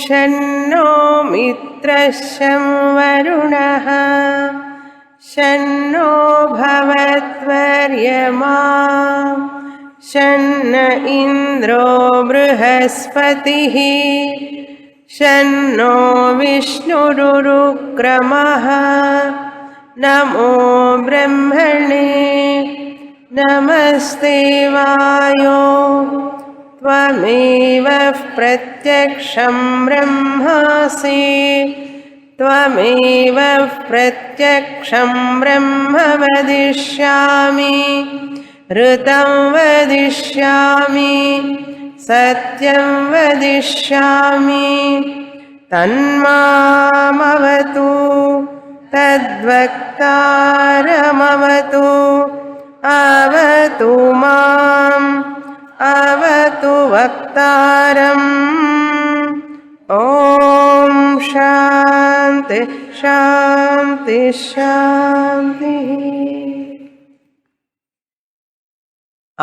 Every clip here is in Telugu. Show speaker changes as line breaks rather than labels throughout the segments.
शन्नो मित्रः शं वरुणः शन्नो भवत्वर्यमा शन्न इन्द्रो बृहस्पतिः शन्नो विष्णुरुक्रमः नमो ब्रह्मणे नमस्ते वायो त्वमेव प्रत्यक्षं ब्रह्मासि त्वमेव प्रत्यक्षं ब्रह्म वदिष्यामि ऋतं वदिष्यामि सत्यं वदिष्यामि तन्मामवतु तद्वक्तारमवतु अवतु माम् अवतु वक्तारम् ॐ शान्ति शान्ति शान्तिः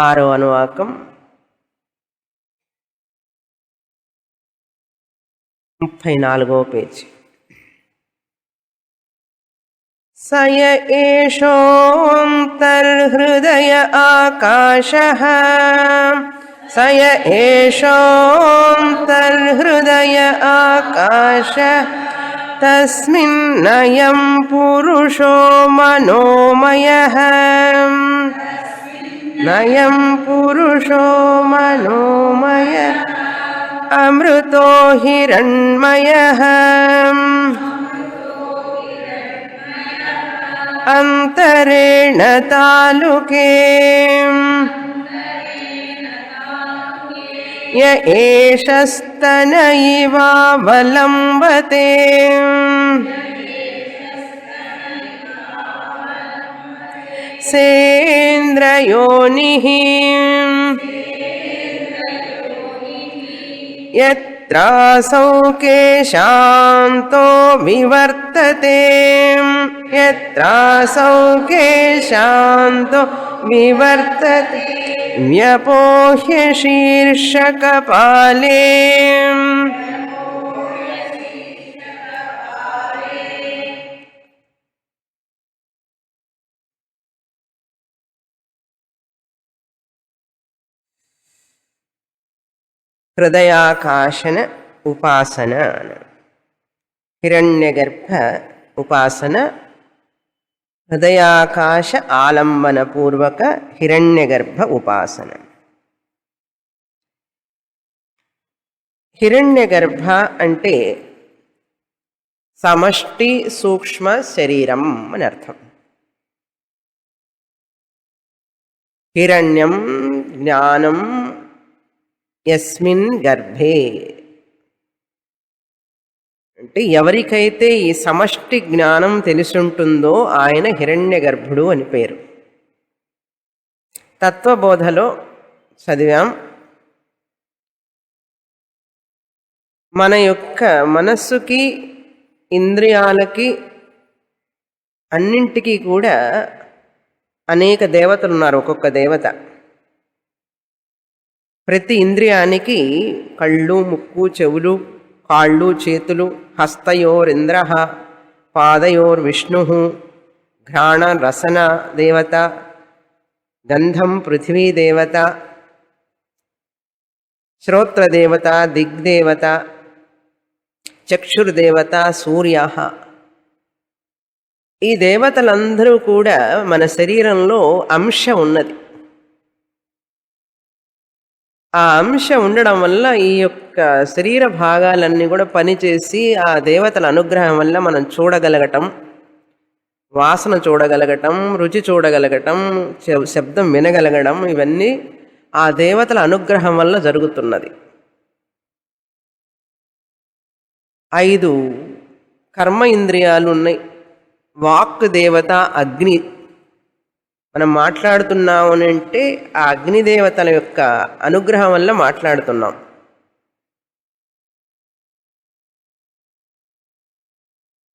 आरो अनुवाकम् 34వ పేజీ स य एषोऽन्तर्हृदय आकाशः स य एषोऽन्तर्हृदय आकाशः तस्मिन्नयं पुरुषो मनोमयः नयं पुरुषो मनोमयः अमृतो हिरण्मयः अंतरेण तालुके य एषस्तन इवावलम्बते सेन्द्रयोनिः यत्रासौ केशान्तो विवर्तते यत्रासौ केशान्तो विवर्तते व्यपोह्य शीर्षकपाले हृदयाकाशन उपासन हिरण्यगर्भ उपासन हृदयाकाश आलंबन पूर्वक हिरण्यगर्भ उपासन हिरण्यगर्भ అంటే సమష్టి సూక్ష్మ శరీరం అని అర్థం హిరణ్యం జ్ఞానం యస్మిన్ గర్భే అంటే ఎవరికైతే ఈ సమష్టి జ్ఞానం తెలిసుంటుందో ఆయన హిరణ్యగర్భుడు అని పేరు. తత్వబోధలో చదివాం. మన యొక్క మనస్సుకి ఇంద్రియాలకి అన్నింటికీ కూడా అనేక దేవతలు ఉన్నారు. ఒక్కొక్క దేవత ప్రతి ఇంద్రియానికి కళ్ళు, ముక్కు, చెవులు, కాళ్ళు, చేతులు, హస్తయోరింద్ర పాదయోర్విష్ణు, ఘ్రాణ రసన దేవత, గంధం పృథివీ దేవత, శ్రోత్రదేవత, దిగ్దేవత, చక్షుర్దేవత, సూర్య. ఈ దేవతలందరూ కూడా మన శరీరంలో అంశ ఉన్నది. ఆ అంశ ఉండడం వల్ల ఈ యొక్క శరీర భాగాలన్నీ కూడా పనిచేసి ఆ దేవతల అనుగ్రహం వల్ల మనం చూడగలగటం, వాసన చూడగలగటం, రుచి చూడగలగటం, శబ్దం వినగలగడం, ఇవన్నీ ఆ దేవతల అనుగ్రహం వల్ల జరుగుతున్నది. 5 కర్మ ఇంద్రియాలు ఉన్నాయి. వాక్ దేవత అగ్ని. మనం మాట్లాడుతున్నాము అంటే ఆ అగ్నిదేవతల యొక్క అనుగ్రహం వల్ల మాట్లాడుతున్నాం.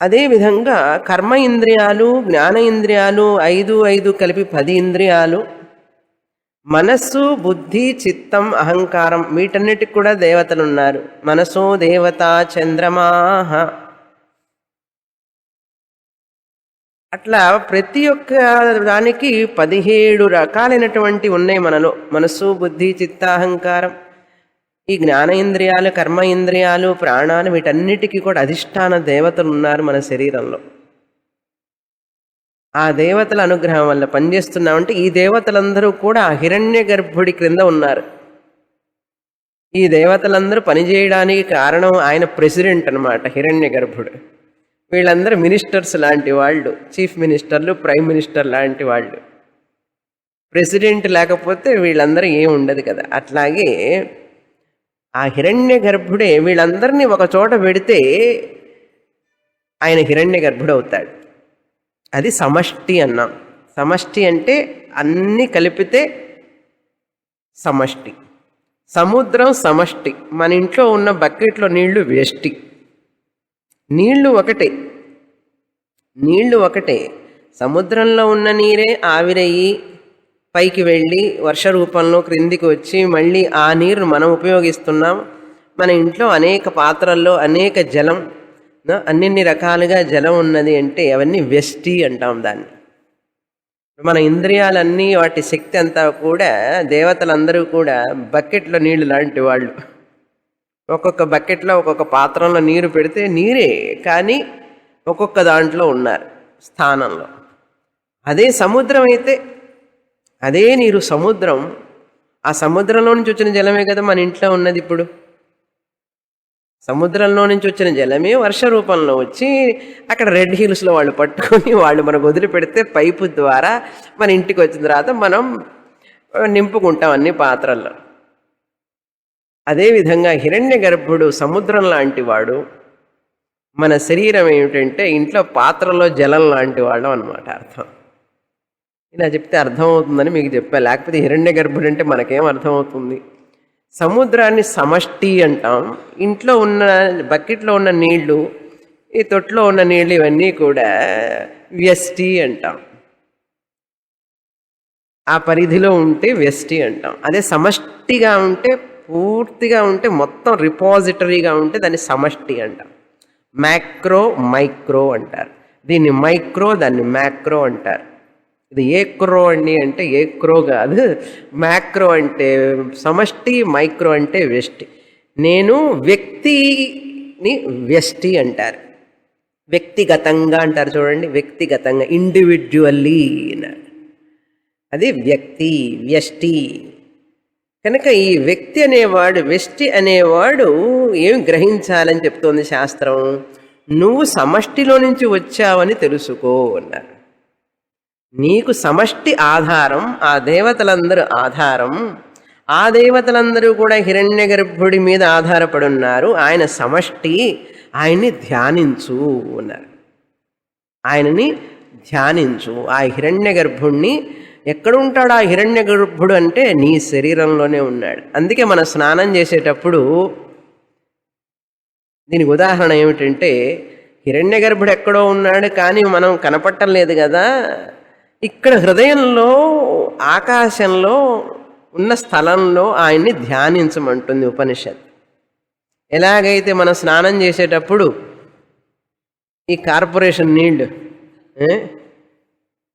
అదేవిధంగా కర్మ ఇంద్రియాలు, జ్ఞాన ఇంద్రియాలు 5 కలిపి 10 ఇంద్రియాలు. మనస్సు, బుద్ధి, చిత్తం, అహంకారం వీటన్నిటికి కూడా దేవతలు ఉన్నారు. మనసో దేవత చంద్రమాహ. అట్లా ప్రతి ఒక్క దానికి 17 రకాలైనటువంటి ఉన్నాయి మనలో. మనస్సు, బుద్ధి, చిత్త, అహంకారం. ఈ జ్ఞానేంద్రియాలు, కర్మ ఇంద్రియాలు, ప్రాణాలు వీటన్నిటికీ కూడా అధిష్టాన దేవతలు ఉన్నారు మన శరీరంలో. ఆ దేవతల అనుగ్రహం వల్ల పనిచేస్తున్నామంటే ఈ దేవతలందరూ కూడా హిరణ్య గర్భుడి క్రింద ఉన్నారు. ఈ దేవతలందరూ పనిచేయడానికి కారణం ఆయన ప్రెసిడెంట్ అనమాట, హిరణ్య గర్భుడు. వీళ్ళందరూ మినిస్టర్స్ లాంటి వాళ్ళు, చీఫ్ మినిస్టర్లు, ప్రైమ్ మినిస్టర్ లాంటి వాళ్ళు. ప్రెసిడెంట్ లేకపోతే వీళ్ళందరూ ఏం ఉండదు కదా. అట్లాగే ఆ హిరణ్య గర్భుడే వీళ్ళందరినీ ఒక చోట పెడితే ఆయన హిరణ్య గర్భుడు అవుతాడు. అది సమష్టి అన్నాం. సమష్టి అంటే అన్నీ కలిపితే సమష్టి. సముద్రం సమష్టి. మన ఇంట్లో ఉన్న బకెట్లో నీళ్లు వ్యష్టి. నీళ్లు ఒకటే, నీళ్లు ఒకటే. సముద్రంలో ఉన్న నీరే ఆవిరయ్యి పైకి వెళ్ళి వర్ష రూపంలో క్రిందికి వచ్చి మళ్ళీ ఆ నీరు మనం ఉపయోగిస్తున్నాం. మన ఇంట్లో అనేక పాత్రల్లో అనేక జలం, అన్ని రకాలుగా జలం ఉన్నది అంటే అవన్నీ వ్యష్టి అంటాం దాన్ని. మన ఇంద్రియాలన్నీ వాటి శక్తి అంతా కూడా దేవతలందరూ కూడా బకెట్లో నీళ్లు లాంటి వాళ్ళు. ఒక్కొక్క బకెట్లో ఒక్కొక్క పాత్రలో నీరు పెడితే నీరే, కానీ ఒక్కొక్క దాంట్లో ఉన్నారు స్థానంలో. అదే సముద్రం అయితే అదే నీరు సముద్రం. ఆ సముద్రంలో నుంచి వచ్చిన జలమే కదా మన ఇంట్లో ఉన్నది. ఇప్పుడు సముద్రంలో నుంచి వచ్చిన జలమే వర్ష రూపంలో వచ్చి అక్కడ రెడ్ హిల్స్లో వాళ్ళు పట్టుకొని వాళ్ళు మనకు వదిలిపెడితే పైపు ద్వారా మన ఇంటికి వచ్చిన తర్వాత మనం నింపుకుంటాం అన్ని పాత్రల్లో. అదేవిధంగా హిరణ్య గర్భుడు సముద్రం లాంటి వాడు. మన శరీరం ఏమిటంటే ఇంట్లో పాత్రలో జలం లాంటి వాడు అనమాట అర్థం. ఇలా చెప్తే అర్థమవుతుందని మీకు చెప్పా. లేకపోతే హిరణ్య గర్భుడు అంటే మనకేం అర్థమవుతుంది? సముద్రాన్ని సమష్టి అంటాం. ఇంట్లో ఉన్న బకెట్లో ఉన్న నీళ్లు, ఈ తొట్లో ఉన్న నీళ్ళు ఇవన్నీ కూడా వ్యష్టి అంటాం. ఆ పరిధిలో ఉంటే వ్యష్టి అంటాం. అదే సమష్టిగా ఉంటే, పూర్తిగా ఉంటే, మొత్తం రిపాజిటరీగా ఉంటే దాన్ని సమష్టి అంటాం. మ్యాక్రో, మైక్రో అంటారు. దీన్ని మైక్రో, దాన్ని మ్యాక్రో అంటారు. ఇది ఏక్రో అండి అంటే ఏక్రో కాదు, మ్యాక్రో అంటే సమష్టి, మైక్రో అంటే వ్యష్టి. నేను వ్యక్తిని వ్యష్టి అంటారు. వ్యక్తిగతంగా అంటారు చూడండి, వ్యక్తిగతంగా ఇండివిజువల్లీ అది వ్యక్తి, వ్యష్టి. కనుక ఈ వ్యక్తి అనేవాడు, వ్యష్టి అనేవాడు ఏం గ్రహించాలని చెప్తోంది శాస్త్రం? నువ్వు సమష్టిలో నుంచి వచ్చావని తెలుసుకో అన్నారు. నీకు సమష్టి ఆధారం, ఆ దేవతలందరూ ఆధారం. ఆ దేవతలందరూ కూడా హిరణ్య గర్భుడి మీద ఆధారపడి ఉన్నారు. ఆయన సమష్టి, ఆయన్ని ధ్యానించు అన్నారు. ఆయనని ధ్యానించు. ఆ హిరణ్య గర్భుణ్ణి ఎక్కడుంటాడు? ఆ హిరణ్య గర్భుడు అంటే నీ శరీరంలోనే ఉన్నాడు. అందుకే మనం స్నానం చేసేటప్పుడు దీనికి ఉదాహరణ ఏమిటంటే, హిరణ్య గర్భుడు ఎక్కడో ఉన్నాడు కానీ మనం కనపట్టం లేదు కదా. ఇక్కడ హృదయంలో, ఆకాశంలో ఉన్న స్థలంలో ఆయన్ని ధ్యానించమంటుంది ఉపనిషత్. ఎలాగైతే మనం స్నానం చేసేటప్పుడు ఈ కార్పొరేషన్ నీళ్లు,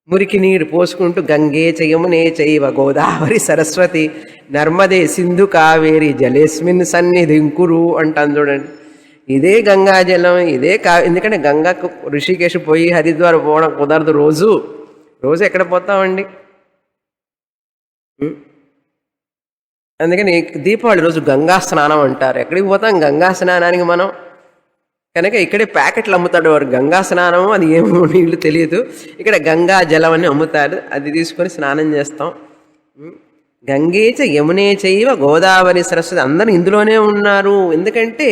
మురికి నీరు పోసుకుంటూ గంగే యమునే చైవ గోదావరి సరస్వతి నర్మదే సింధు కావేరి జలేస్మిన్ సన్నిధిం కురు అంటాను చూడండి. ఇదే గంగాజలం, ఇదే ఎందుకంటే గంగాకు ఋషికేశ్ పోయి హరిద్వార్ పోవడం కుదరదు. రోజు ఎక్కడ పోతామండి? అందుకని దీపావళి రోజు గంగా స్నానం అంటారు. ఎక్కడికి పోతాం గంగా స్నానానికి మనం? కనుక ఇక్కడే ప్యాకెట్లు అమ్ముతాడు వారు, గంగా స్నానం అది ఏమో నీళ్ళు తెలియదు, ఇక్కడ గంగా జలం అని అమ్ముతారు. అది తీసుకొని స్నానం చేస్తాం. గంగేచ యమునే చైవ గోదావరి సరస్వతి అందరూ ఇందులోనే ఉన్నారు. ఎందుకంటే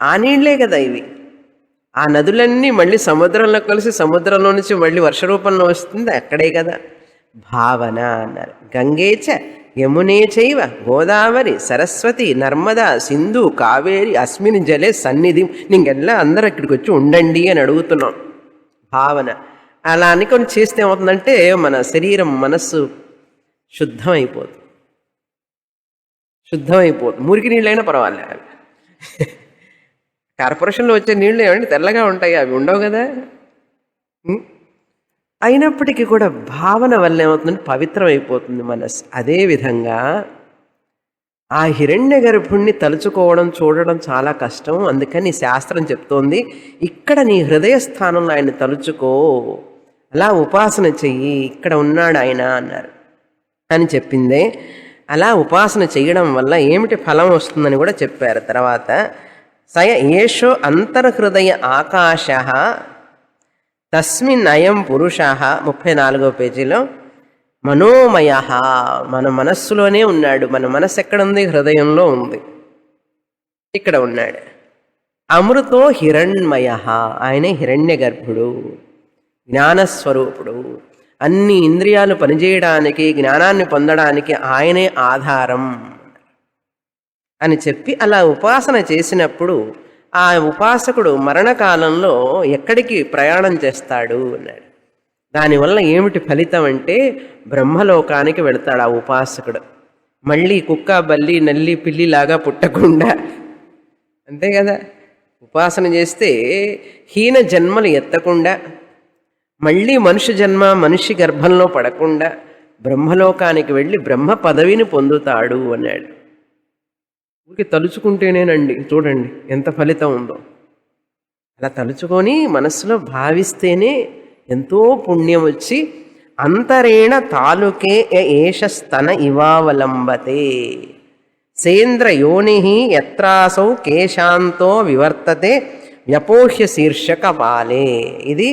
ఆ నీళ్లే కదా ఇవి. ఆ నదులన్నీ మళ్ళీ సముద్రంలో కలిసి సముద్రంలో నుంచి మళ్ళీ వర్ష రూపంలో వస్తుంది, అక్కడే కదా భావన అన్నారు. గంగేచ యమునే చైవ గోదావరి సరస్వతి నర్మదా సింధు కావేరి అస్మిన్ జలే సన్నిధి. నీకెల్లా అందరూ ఇక్కడికి వచ్చి ఉండండి అని అడుగుతున్నాం. భావన అలా అనుకొని చేస్తే ఏమవుతుందంటే మన శరీరం, మనస్సు శుద్ధమైపోతుంది. శుద్ధమైపోతుంది. మురికి నీళ్ళైనా పర్వాలేదు. అవి కార్పొరేషన్లో వచ్చే నీళ్ళు ఏమంటే తెల్లగా ఉంటాయి, అవి ఉండవు కదా. అయినప్పటికీ కూడా భావన వల్ల ఏమవుతుందంటే పవిత్రమైపోతుంది మనసు. అదేవిధంగా ఆ హిరణ్య గర్భుణ్ణి తలుచుకోవడం చూడడం చాలా కష్టం. అందుకని శాస్త్రం చెప్తోంది, ఇక్కడ నీ హృదయ స్థానంలో ఆయన తలుచుకో, అలా ఉపాసన చెయ్యి, ఇక్కడ ఉన్నాడు ఆయన అన్నారు అని చెప్పిందే. అలా ఉపాసన చేయడం వల్ల ఏమిటి ఫలం వస్తుందని కూడా చెప్పారు. తర్వాత సయ ఏషో అంతర్హృదయ ఆకాశ తస్మిన్ అయం పురుష 34వ పేజీలో మనోమయ, మన మనస్సులోనే ఉన్నాడు. మన మనస్సు ఎక్కడుంది? హృదయంలో ఉంది, ఇక్కడ ఉన్నాడు. అమృతో హిరణ్మయ, ఆయనే హిరణ్య గర్భుడు, జ్ఞానస్వరూపుడు. అన్ని ఇంద్రియాలు పనిచేయడానికి, జ్ఞానాన్ని పొందడానికి ఆయనే ఆధారం అని చెప్పి అలా ఉపాసన చేసినప్పుడు ఆ ఉపాసకుడు మరణకాలంలో ఎక్కడికి ప్రయాణం చేస్తాడు అన్నాడు. దానివల్ల ఏమిటి ఫలితం అంటే బ్రహ్మలోకానికి వెళతాడు ఆ ఉపాసకుడు. మళ్ళీ కుక్క, బల్లి, నల్లి, పిల్లిలాగా పుట్టకుండా, అంతే కదా, ఉపాసన చేస్తే హీన జన్మలు ఎత్తకుండా, మళ్ళీ మనుష్య జన్మ మనిషి గర్భంలో పడకుండా బ్రహ్మలోకానికి వెళ్ళి బ్రహ్మ పదవిని పొందుతాడు అన్నాడు. ఊరికి తలుచుకుంటేనేనండి, చూడండి ఎంత ఫలితం ఉందో. అలా తలుచుకొని మనస్సులో భావిస్తేనే ఎంతో పుణ్యం వచ్చి అంతరేణ తాలుకే ఏష స్తన ఇవావలంబతే సేంద్ర యోని యత్రాసౌ కేశాంతో వివర్తతే వ్యపోహ్య శీర్షక పాలే. ఇది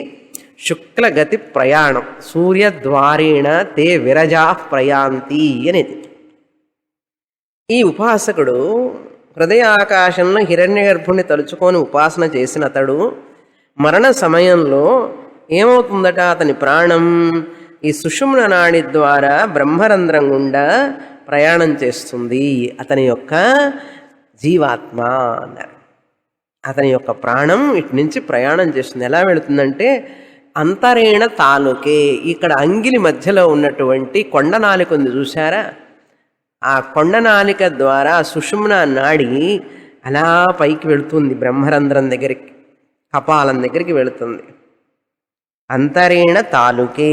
శుక్లగతి ప్రయాణం. సూర్యద్వారేణ తే విరజా ప్రయాంతి అనేది. ఈ ఉపాసకుడు హృదయ ఆకాశంలో హిరణ్య గర్భుణ్ణి తలుచుకొని ఉపాసన చేసిన అతడు మరణ సమయంలో ఏమవుతుందట? అతని ప్రాణం ఈ సుషుమ్న నాడి ద్వారా బ్రహ్మరంధ్రం గుండా ప్రయాణం చేస్తుంది. అతని యొక్క జీవాత్మ అన్నారు. అతని యొక్క ప్రాణం ఇటు నుంచి ప్రయాణం చేస్తుంది. ఎలా వెళుతుందంటే అంతరేణ తాలూకే, ఇక్కడ అంగిలి మధ్యలో ఉన్నటువంటి కొండనాలిక ఉంది చూసారా, ఆ కొండనాలిక ద్వారా సుషుమ్న నాడి అలా పైకి వెళుతుంది, బ్రహ్మరంధ్రం దగ్గరికి, కపాలం దగ్గరికి వెళుతుంది. అంతరేణ తాలూకే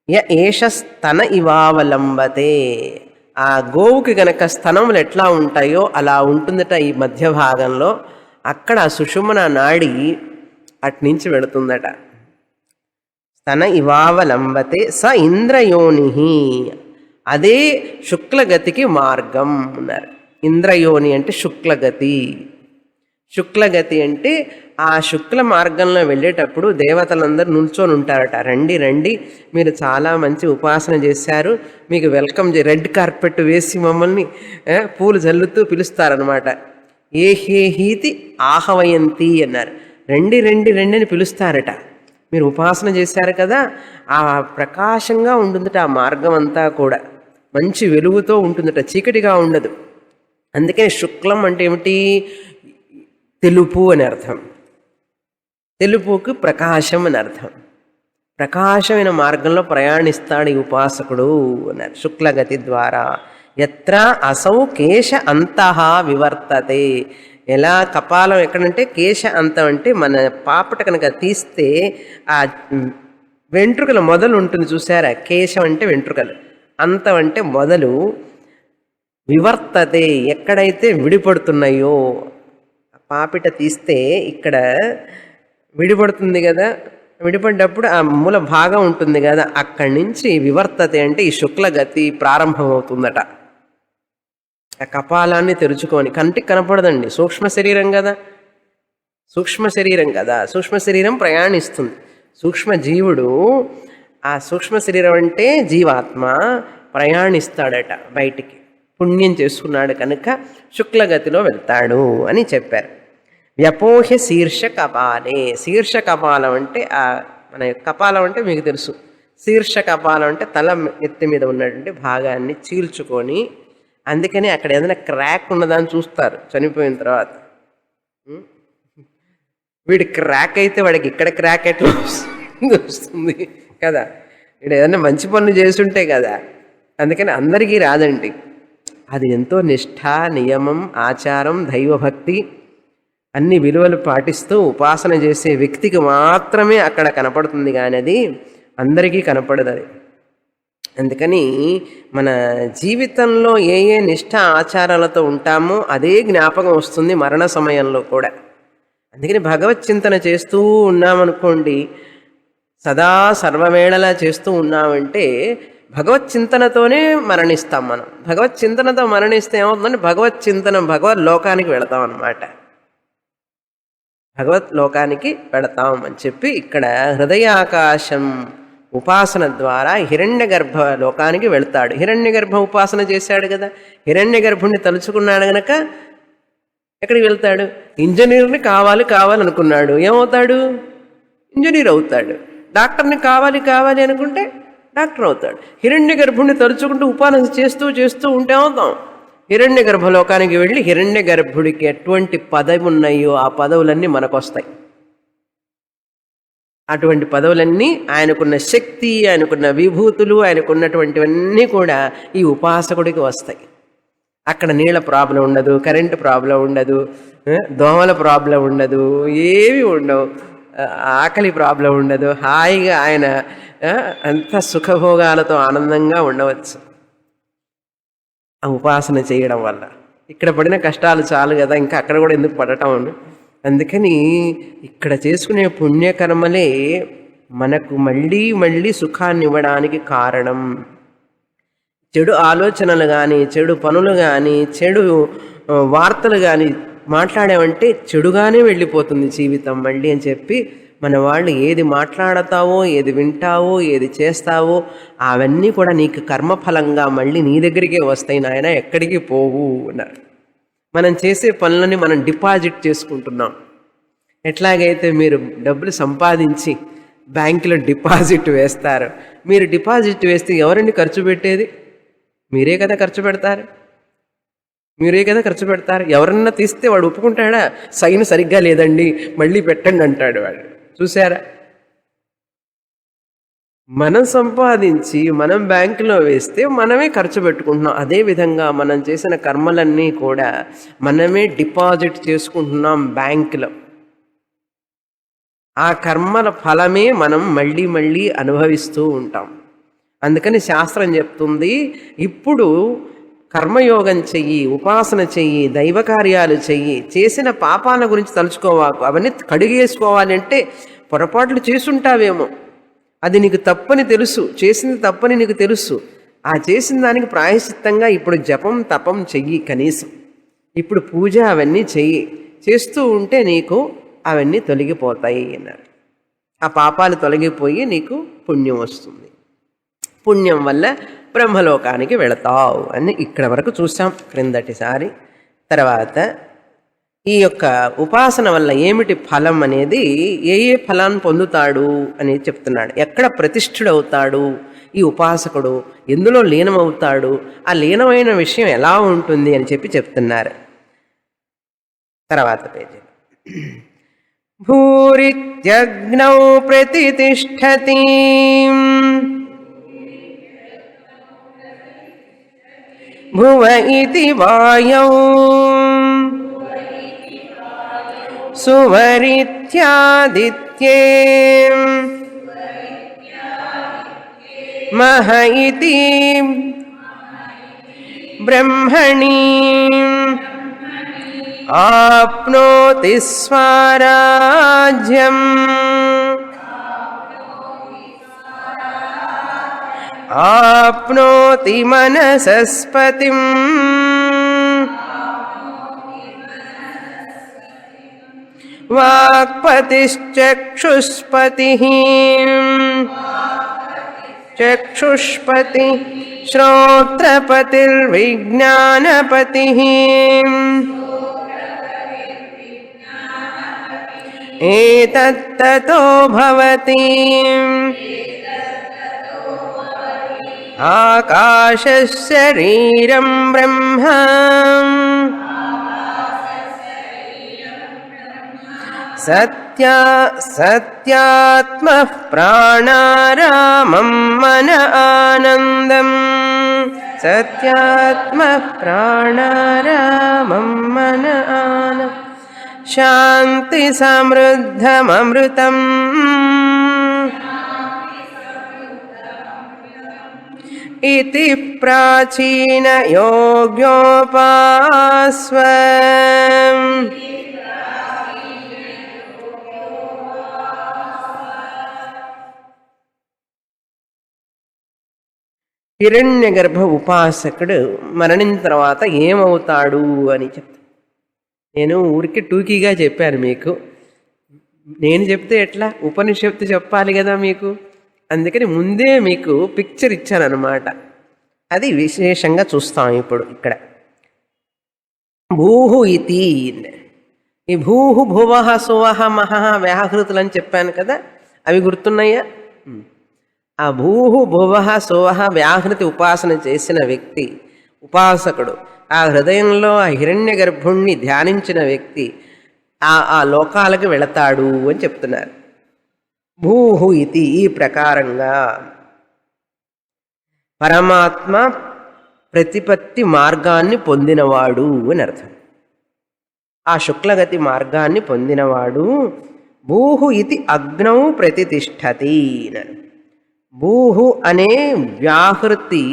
య ఏష స్తన ఇవావలంబతే. ఆ గోవుకి గనక స్తనములు ఎట్లా ఉంటాయో అలా ఉంటుందట ఈ మధ్య భాగంలో. అక్కడ సుషుమ్న నాడి అట్నుంచి వెళుతుందట. స్తన ఇవావలంబతే స ఇంద్రయోని, అదే శుక్లగతికి మార్గం అన్నారు. ఇంద్రయోని అంటే శుక్లగతి. శుక్లగతి అంటే ఆ శుక్ల మార్గంలో వెళ్ళేటప్పుడు దేవతలందరూ నిల్చొని ఉంటారట. రండి రండి, మీరు చాలా మంచి ఉపాసన చేశారు, మీకు వెల్కమ్ రెడ్ కార్పెట్ వేసి మమ్మల్ని పూలు జల్లుతూ పిలుస్తారనమాట. ఏ హే హీతి ఆహవయంతి అన్నారు. రండి రండి రండి అని పిలుస్తారట. మీరు ఉపాసన చేశారు కదా, ఆ ప్రకాశంగా ఉంటుందట ఆ మార్గం అంతా కూడా, మంచి వెలుగుతో ఉంటుందట, చీకటిగా ఉండదు. అందుకని శుక్లం అంటే ఏమిటి? తెలుపు అని అర్థం. తెలుపుకు ప్రకాశం అని అర్థం. ప్రకాశమైన మార్గంలో ప్రయాణిస్తాడు ఈ ఉపాసకుడు అన్నారు శుక్లగతి ద్వారా. ఎత్ర అసౌ కేశ అంతః వివర్తతే. ఎలా కపాలం ఎక్కడంటే కేశ అంతం అంటే మన పాపట కనుక తీస్తే ఆ వెంట్రుకల మొదలు ఉంటుంది చూసారా, కేశం అంటే వెంట్రుకలు, అంతం అంటే మొదలు. వివర్తతే, ఎక్కడైతే విడిపడుతున్నాయో, పాపిట తీస్తే ఇక్కడ విడిపడుతుంది కదా, విడిపడ్డప్పుడు ఆ మూల భాగం ఉంటుంది కదా, అక్కడి నుంచి వివర్తతే అంటే ఈ శుక్లగతి ప్రారంభమవుతుందట. ఆ కపాలాన్ని తెరుచుకొని, కంటికి కనపడదండి, సూక్ష్మ శరీరం కదా, సూక్ష్మ శరీరం కదా, సూక్ష్మ శరీరం ప్రయాణిస్తుంది. సూక్ష్మ జీవుడు, ఆ సూక్ష్మ శరీరం అంటే జీవాత్మ ప్రయాణిస్తాడట బయటికి. పుణ్యం చేసుకున్నాడు కనుక శుక్లగతిలో వెళ్తాడు అని చెప్పారు. వ్యపోహ్య శీర్ష కపాలే. శీర్ష కపాలం అంటే మన కపాలం అంటే మీకు తెలుసు, శీర్ష కపాలం అంటే తల ఎత్తి మీద ఉన్నటువంటి భాగాన్ని చీల్చుకొని, అందుకని అక్కడ ఏదైనా క్రాక్ ఉన్నదాన్ని చూస్తారు చనిపోయిన తర్వాత. వీడి క్రాక్ అయితే వాడికి ఇక్కడ క్రాక్ ఎట్లా వస్తుంది కదా, వీడు ఏదైనా మంచి పనులు చేస్తుంటే కదా అందుకని అందరికీ రాదండి. అది ఎంతో నిష్ఠ, నియమం, ఆచారం, దైవభక్తి అన్ని విలువలు పాటిస్తూ ఉపాసన చేసే వ్యక్తికి మాత్రమే అక్కడ కనపడుతుంది, కానీ అది అందరికీ కనపడదు అది. అందుకని మన జీవితంలో ఏ ఏ నిష్ఠ ఆచారాలతో ఉంటామో అదే జ్ఞాపకం వస్తుంది మరణ సమయంలో కూడా. అందుకని భగవత్ చింతన చేస్తూ ఉన్నామనుకోండి, సదా సర్వవేళలా చేస్తూ ఉన్నామంటే భగవత్ చింతనతోనే మరణిస్తాం మనం. భగవత్ చింతనతో మరణిస్తే ఏమవుతుందంటే భగవత్ చింతన భగవత్ లోకానికి వెళతాం అన్నమాట. భగవత్ లోకానికి వెళతాం అని చెప్పి ఇక్కడ హృదయాకాశం ఉపాసన ద్వారా హిరణ్యగర్భ లోకానికి వెళతాడు. హిరణ్యగర్భ ఉపాసన చేశాడు కదా, హిరణ్యగర్భుణ్ణి తలుచుకున్నాడు గనక ఎక్కడికి వెళ్తాడు? ఇంజనీర్ని కావాలనుకున్నాడు, ఏమవుతాడు? ఇంజనీర్ అవుతాడు. డాక్టర్ని కావాలి అనుకుంటే డాక్టర్ అవుతాడు. హిరణ్యగర్భుణ్ణి తలుచుకుంటూ ఉపాసన చేస్తూ ఉంటే అవుతాం. హిరణ్య గర్భలోకానికి వెళ్ళి హిరణ్య గర్భుడికి ఎటువంటి పదవి ఉన్నాయో ఆ పదవులన్నీ మనకు వస్తాయి. అటువంటి పదవులన్నీ ఆయనకున్న శక్తి, ఆయనకున్న విభూతులు, ఆయనకున్నటువంటివన్నీ కూడా ఈ ఉపాసకుడికి వస్తాయి. అక్కడ నీళ్ళ ప్రాబ్లం ఉండదు, కరెంటు ప్రాబ్లం ఉండదు, దోమల ప్రాబ్లం ఉండదు, ఏవి ఉండవు, ఆకలి ప్రాబ్లం ఉండదు. హాయిగా ఆయన అంత సుఖభోగాలతో ఆనందంగా ఉండవచ్చు ఆ ఉపాసన చేయడం వల్ల. ఇక్కడ పడిన కష్టాలు చాలు కదా, ఇంకా అక్కడ కూడా ఎందుకు పడటం? అందుకని ఇక్కడ చేసుకునే పుణ్యకర్మలే మనకు మళ్ళీ మళ్ళీ సుఖాన్ని ఇవ్వడానికి కారణం. చెడు ఆలోచనలు కానీ, చెడు పనులు కానీ, చెడు వార్తలు కానీ మాట్లాడామంటే చెడుగానే వెళ్ళిపోతుంది జీవితం మళ్ళీ అని చెప్పి మన వాళ్ళు ఏది మాట్లాడతావో, ఏది వింటావో, ఏది చేస్తావో అవన్నీ కూడా నీకు కర్మఫలంగా మళ్ళీ నీ దగ్గరికే వస్తాయి నాయన, ఎక్కడికి పోవు అన్నారు. మనం చేసే పనులని మనం డిపాజిట్ చేసుకుంటున్నాం. ఎట్లాగైతే మీరు డబ్బులు సంపాదించి బ్యాంకులో డిపాజిట్ వేస్తారు, మీరు డిపాజిట్ వేస్తే ఎవరండి ఖర్చు పెట్టేది? మీరే కదా ఖర్చు పెడతారు. ఎవరన్నా తీస్తే వాడు ఒప్పుకుంటాడా? సైన్ సరిగ్గా లేదండి, మళ్ళీ పెట్టండి అంటాడు వాడు. చూసారా? మనం సంపాదించి మనం బ్యాంకులో వేస్తే మనమే ఖర్చు పెట్టుకుంటున్నాం. అదేవిధంగా మనం చేసిన కర్మలన్నీ కూడా మనమే డిపాజిట్ చేసుకుంటున్నాం బ్యాంకులో. ఆ కర్మల ఫలమే మనం మళ్ళీ మళ్ళీ అనుభవిస్తూ ఉంటాం. అందుకని శాస్త్రం చెప్తుంది, ఇప్పుడు కర్మయోగం చెయ్యి, ఉపాసన చెయ్యి, దైవ కార్యాలు చెయ్యి, చేసిన పాపాల గురించి తలుచుకోవాకు. అవన్నీ కడిగేసుకోవాలి అంటే పొరపాట్లు చేసుంటావేమో, అది నీకు తప్పని తెలుసు, చేసింది తప్పని నీకు తెలుసు. ఆ చేసిన దానికి ప్రాయశ్చిత్తంగా ఇప్పుడు జపం తపం చెయ్యి, కనీసం ఇప్పుడు పూజ అవన్నీ చెయ్యి. చేస్తూ ఉంటే నీకు అవన్నీ తొలగిపోతాయి అన్నారు. ఆ పాపాలు తొలగిపోయి నీకు పుణ్యం వస్తుంది. పుణ్యం వల్ల బ్రహ్మలోకానికి వెళతావు అని ఇక్కడ వరకు చూసాం క్రిందటిసారి. తర్వాత ఈ యొక్క ఉపాసన వల్ల ఏమిటి ఫలం అనేది, ఏ ఏ ఫలాన్ని పొందుతాడు అని చెప్తున్నాడు. ఎక్కడ ప్రతిష్ఠుడవుతాడు ఈ ఉపాసకుడు, ఎందులో లీనమవుతాడు, ఆ లీనమైన విషయం ఎలా ఉంటుంది అని చెప్తున్నారు. తర్వాత పేజీ. భూరిత్యగ్నౌ ప్రతితిష్ఠతి భువ ఇతి వాయౌ సువరిత్యాదిత్యే మహ ఇతి బ్రహ్మణి ఆప్నోతి స్వరాజ్యం ఆప్నోతి మనసస్పతిం వాక్పతిశ్చక్షుష్పతిః చక్షుష్పతి శ్రోత్రపతిర్విజ్ఞానపతిః ఏతత్తతో భవతి ఆకాశశరీరం బ్రహ్మ సత్యాత్మ ప్రాణారామం మన ఆనందం సత్యాత్మ ప్రాణారామం మన ఆన శాంతి సమృద్ధమమృతం ఇతి ప్రాచీన యోగ్యోపాస్వ హిరణ్యగర్భ ఉపాసకుడు మరణించిన తర్వాత ఏమవుతాడు అని చెప్తాను. నేను ఊరికి టూకీగా చెప్పాను మీకు. నేను చెప్తే ఎట్లా, ఉపనిషత్తు చెప్పాలి కదా మీకు. అందుకని ముందే మీకు పిక్చర్ ఇచ్చానన్నమాట. అది విశేషంగా చూస్తాం ఇప్పుడు ఇక్కడ. భూహు ఇతి, ఈ భూహు భువః సువః మహః వ్యాహృతులు అని చెప్పాను కదా, అవి గుర్తున్నాయా? ఆ భూహు భువః సువః వ్యాహృతి ఉపాసన చేసిన వ్యక్తి, ఉపాసకుడు, ఆ హృదయంలో ఆ హిరణ్య గర్భుణ్ణి ధ్యానించిన వ్యక్తి ఆ లోకాలకు వెళతాడు అని చెప్తున్నారు. భూహు ఇతి, ఈ ప్రకారంగా పరమాత్మ ప్రతిపత్తి మార్గాన్ని పొందినవాడు అని అర్థం. ఆ శుక్లగతి మార్గాన్ని పొందినవాడు. భూహు ఇతి అగ్నౌ ప్రతితిష్ఠతి. భూహు అనే వ్యాహృతి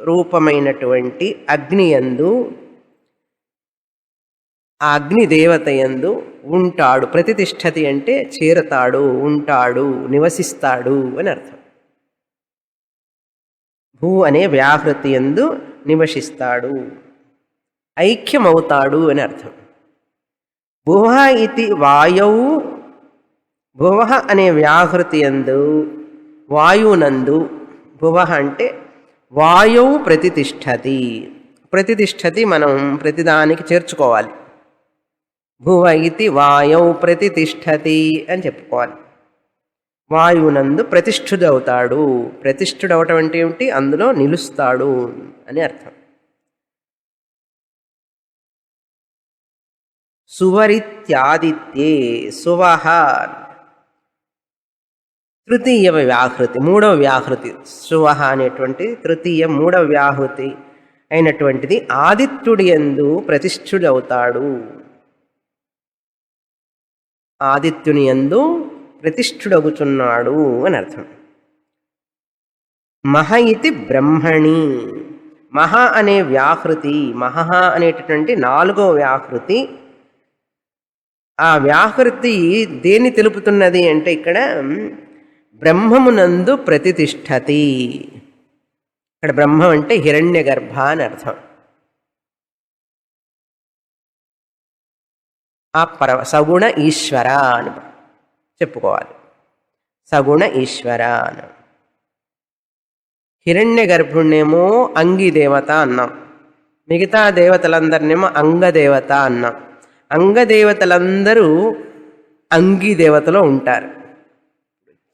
రూపమైనటువంటి అగ్నియందు, ఆ అగ్నిదేవతయందు ఉంటాడు. ప్రతితిష్ఠతి అంటే చేరతాడు, ఉంటాడు, నివసిస్తాడు అని అర్థం. భూ అనే వ్యాహృతి యందు నివసిస్తాడు, ఐక్యమవుతాడు అని అర్థం. భువః ఇతి వాయవు, భువః అనే వ్యాహృతి యందు వాయునందు, భువః అంటే వాయువు ప్రతితిష్ఠతి. ప్రతితిష్ఠతి మనం ప్రతిదానికి చేర్చుకోవాలి. భువ ఇతి వాయవు ప్రతితిష్ఠతి అని చెప్పుకోవాలి. వాయువునందు ప్రతిష్ఠుడవుతాడు. ప్రతిష్ఠుడవటం అంటే ఏమిటి? అందులో నిలుస్తాడు అని అర్థం. సువరిత్యాదిత్యే, సువహ తృతీయ వ్యాహృతి, మూడవ వ్యాహృతి. సువహ అనేటువంటి తృతీయ మూడవ వ్యాహృతి అయినటువంటిది ఆదిత్యుడి యందు ప్రతిష్ఠుడవుతాడు. ఆదిత్యుని యందు ప్రతిష్ఠుడగుచున్నాడు అని అర్థం. మహ ఇతి బ్రహ్మణి, మహ అనే వ్యాహృతి, మహః అనేటటువంటి నాలుగో వ్యాహృతి. ఆ వ్యాహృతి దేన్ని తెలుపుతున్నది అంటే ఇక్కడ బ్రహ్మమునందు ప్రతితిష్ఠతి. ఇక్కడ బ్రహ్మం అంటే హిరణ్య గర్భ అని అర్థం. ఆ సగుణ ఈశ్వర అని చెప్పుకోవాలి. సగుణ ఈశ్వర అని. హిరణ్య గర్భుణ్ణేమో అంగిదేవత అన్నాం, మిగతా దేవతలందరినేమో అంగదేవత అన్నాం. అంగదేవతలందరూ అంగిదేవతలో ఉంటారు.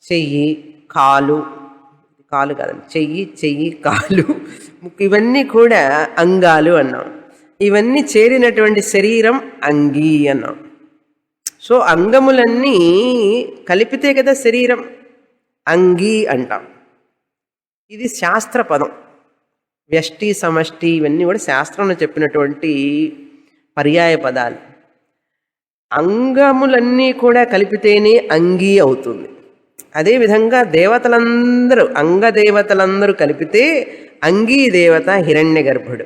చెయ్యి, కాలు, కాలు కాదండి, చెయ్యి, కాలు, ఇవన్నీ కూడా అంగాలు అన్నాం. ఇవన్నీ చేరినటువంటి శరీరం అంగి అన్నాం. సో అంగములన్నీ కలిపితే కదా శరీరం, అంగి అంటాం. ఇది శాస్త్ర పదం. వ్యష్టి, సమష్టి ఇవన్నీ కూడా శాస్త్రంలో చెప్పినటువంటి పర్యాయ పదాలు. అంగములన్నీ కూడా కలిపితేనే అంగి అవుతుంది. అదేవిధంగా దేవతలందరూ, అంగదేవతలందరూ కలిపితే అంగీ దేవత హిరణ్య గర్భుడు.